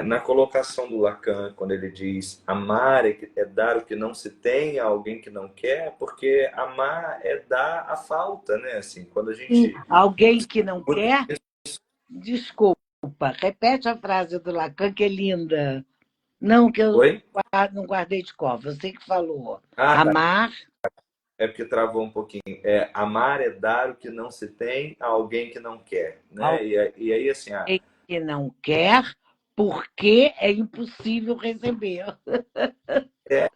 Na colocação do Lacan, quando ele diz amar é dar o que não se tem a alguém que não quer, porque amar é dar a falta, né? Assim, quando a
E
gente...
alguém que não quer, desculpa, repete a frase do Lacan, que é linda. Não, que eu
Oi?
não guardei de cor, você que falou.
Ah, tá.
Amar,
É porque travou um pouquinho. Amar é dar o que não se tem a alguém que não quer, né? E aí, assim,
alguém que não quer, porque é impossível receber.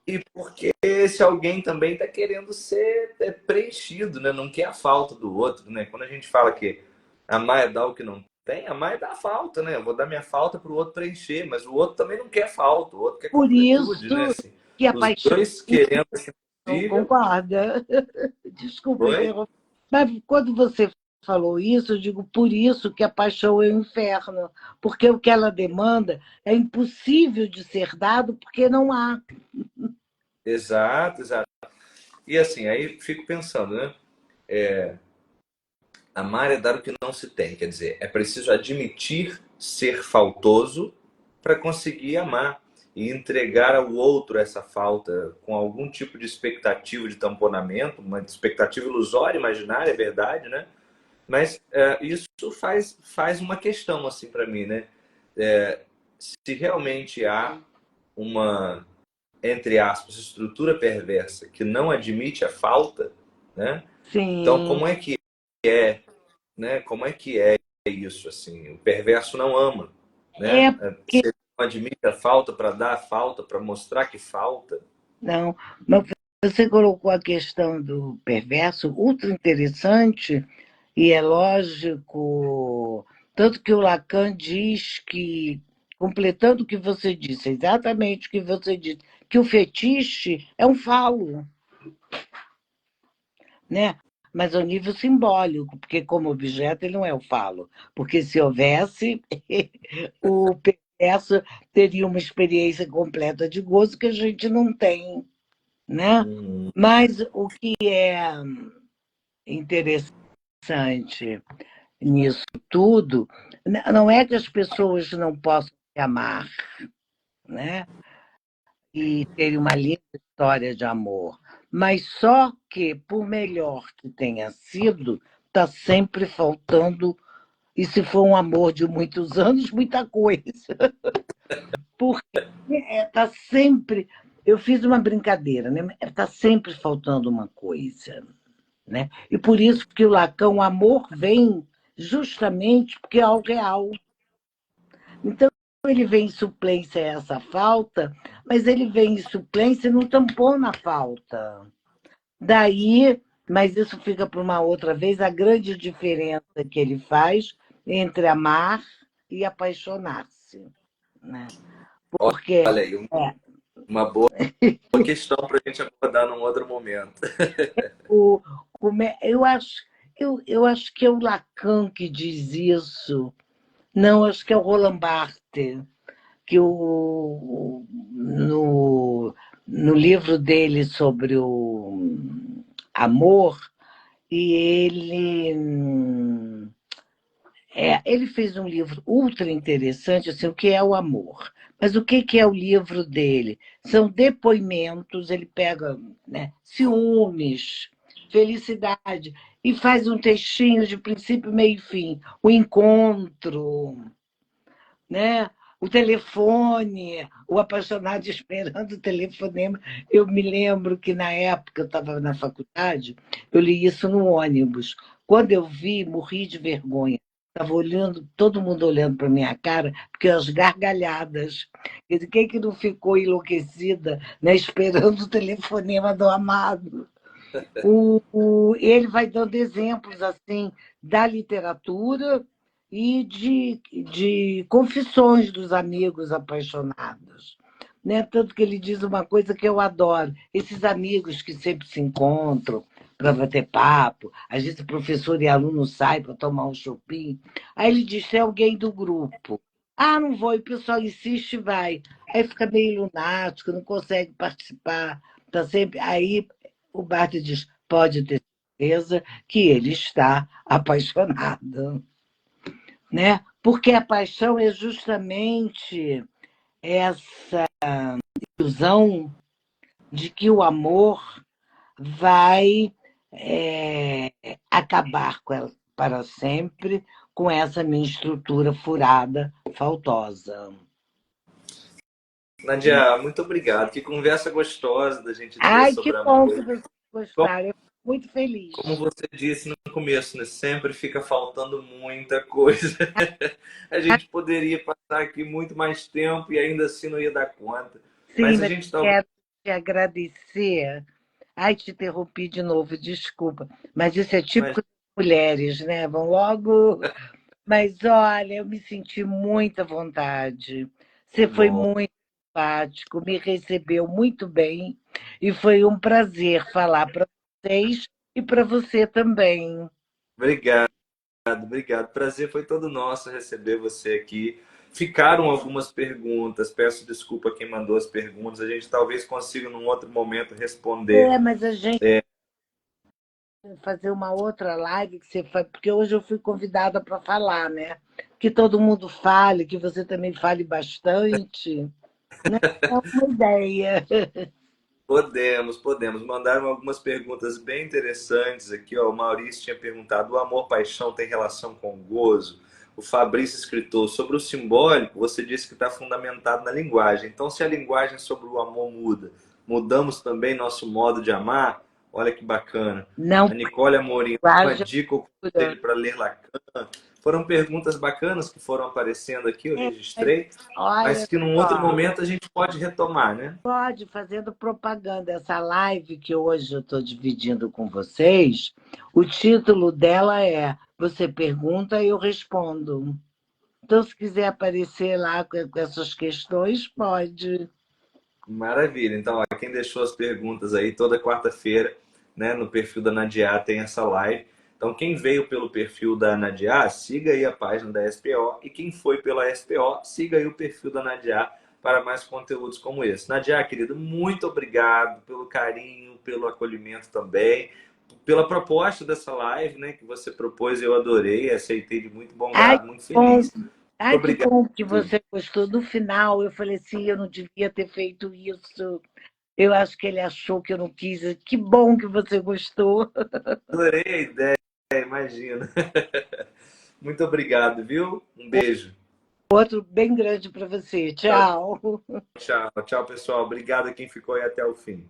e porque esse alguém também está querendo ser preenchido, né? Não quer a falta do outro, né? Quando a gente fala que amar é dar o que não tem, amar é dar a falta, né? Eu vou dar minha falta para o outro preencher, mas o outro também não quer falta, o outro quer
Por
completude, né?
isso
Assim,
que a
os
paixão
dois querendo esse
não
possível.
concorda. Desculpa
Oi?
interromper. Mas quando você falou isso, eu digo por isso que a paixão é o inferno, porque o que ela demanda é impossível de ser dado porque não há.
Exato, exato. E assim, aí fico pensando, né? Amar é dar o que não se tem, quer dizer, é preciso admitir ser faltoso para conseguir amar e entregar ao outro essa falta com algum tipo de expectativa de tamponamento, uma expectativa ilusória, imaginária, é verdade, né? Mas isso faz uma questão assim para mim, né? Se realmente há uma, entre aspas, estrutura perversa que não admite a falta, né? Então,
Sim,
como é que é, né? Como é que é isso assim? O perverso não ama, né?
é
Se ele não admite a falta para dar a falta, para mostrar que falta.
não. Mas você colocou a questão do perverso, ultra interessante, e é lógico, tanto que o Lacan diz que, completando o que você disse, exatamente o que você disse, que o fetiche é um falo, né? Mas ao nível simbólico, porque como objeto ele não é o falo. Porque se houvesse, o perverso teria uma experiência completa de gozo que a gente não tem, né?
Hum,
Mas o que é interessante nisso tudo não é que as pessoas não possam se amar, né? E terem uma linda história de amor, mas só que, por melhor que tenha sido, está sempre faltando, e se for um amor de muitos anos, muita coisa. Porque está sempre. Eu fiz uma brincadeira, né? Está sempre faltando uma coisa. Né? E por isso que o Lacan, o amor vem justamente porque é algo real. Então, ele vem em suplência a essa falta, mas ele vem em suplência e não tampou na falta. Daí, mas isso fica para uma outra vez, a grande diferença que ele faz entre amar e apaixonar-se. Né? Porque
olha aí, uma boa questão para a gente abordar num outro momento.
o, eu acho que é o Lacan que diz isso. Não, acho que é o Roland Barthes, que no livro dele sobre o amor, e ele fez um livro ultra interessante, assim, o que é o amor. Mas o que é o livro dele? São depoimentos, ele pega, né, ciúmes, felicidade, e faz um textinho de princípio, meio e fim. O encontro, né? O telefone, o apaixonado esperando o telefonema. Eu me lembro que na época eu estava na faculdade, eu li isso no ônibus. Quando eu vi, morri de vergonha. Estava olhando, todo mundo olhando para minha cara, porque as gargalhadas. Quer dizer, quem que não ficou enlouquecida, né, esperando o telefonema do amado? Ele vai dando exemplos assim da literatura e de confissões dos amigos apaixonados. Né? Tanto que ele diz uma coisa que eu adoro: esses amigos que sempre se encontram para bater papo, às vezes o professor e aluno saem para tomar um chopinho. Aí ele diz: é alguém do grupo. Ah, não vou, e o pessoal insiste e vai. Aí fica meio lunático, não consegue participar. Tá sempre. Aí o Bart diz: pode ter certeza que ele está apaixonado, né? Porque a paixão é justamente essa ilusão de que o amor vai acabar com ela para sempre com essa minha estrutura furada, faltosa.
Nadia, muito obrigado. Que conversa gostosa da gente ter
Ai, que
sobre
bom que
amor.
vocês
Como,
gostaram. Eu fico muito
como
feliz.
você disse no começo, né? Sempre fica faltando muita coisa. A gente poderia passar aqui muito mais tempo e ainda assim não ia dar conta.
Sim,
Mas a
mas
gente talvez.
quero te agradecer. Ai, te interrompi de novo, desculpa. Mas isso é típico das mulheres, né? Vão logo. Mas olha, eu me senti muita vontade. Você
Que
foi
bom.
muito simpático, me recebeu muito bem e foi um prazer falar para vocês e para você também.
Obrigado, obrigado. Prazer foi todo nosso receber você aqui. Ficaram algumas perguntas. Peço desculpa a quem mandou as perguntas. A gente talvez consiga num outro momento responder.
É, mas a gente vai fazer uma outra live que você faz, porque hoje eu fui convidada para falar, né? Que todo mundo fale, que você também fale bastante. É uma ideia.
Podemos, podemos. Mandaram algumas perguntas bem interessantes aqui. Ó. O Maurício tinha perguntado: o amor-paixão tem relação com o gozo? O Fabrício escritor: sobre o simbólico, você disse que está fundamentado na linguagem. Então, se a linguagem sobre o amor muda, mudamos também nosso modo de amar? Olha que bacana.
Não
A Nicole Amorim: uma
haja
dica ou
cura.
conselho para ler Lacan? Foram perguntas bacanas que foram aparecendo aqui, eu
É,
registrei, mas
olha
que num outro
só.
momento a gente pode retomar, né?
Pode, fazendo propaganda. Essa live que hoje eu estou dividindo com vocês, o título dela é Você pergunta e eu respondo. Então, se quiser aparecer lá com essas questões, pode.
Maravilha. Então, ó, quem deixou as perguntas aí, toda quarta-feira, né, no perfil da Nadia tem essa live. Então, quem veio pelo perfil da Nadia, siga aí a página da SPO. E quem foi pela SPO, siga aí o perfil da Nadia para mais conteúdos como esse. Nadia, querido, muito obrigado pelo carinho, pelo acolhimento também, pela proposta dessa live, né, que você propôs. Eu adorei, aceitei de muito bom
Ai,
grado,
que
muito
bom,
feliz. Muito
ai, que
obrigado
bom que
por tudo.
você gostou. No final, eu falei assim, eu não devia ter feito isso. Eu acho que ele achou que eu não quis. Que bom que você gostou.
Adorei a ideia, imagina. Muito obrigado, viu? Um beijo.
Outro bem grande para você.
Tchau,
Tchau.
tchau, tchau, pessoal. Obrigado a quem ficou aí até o fim.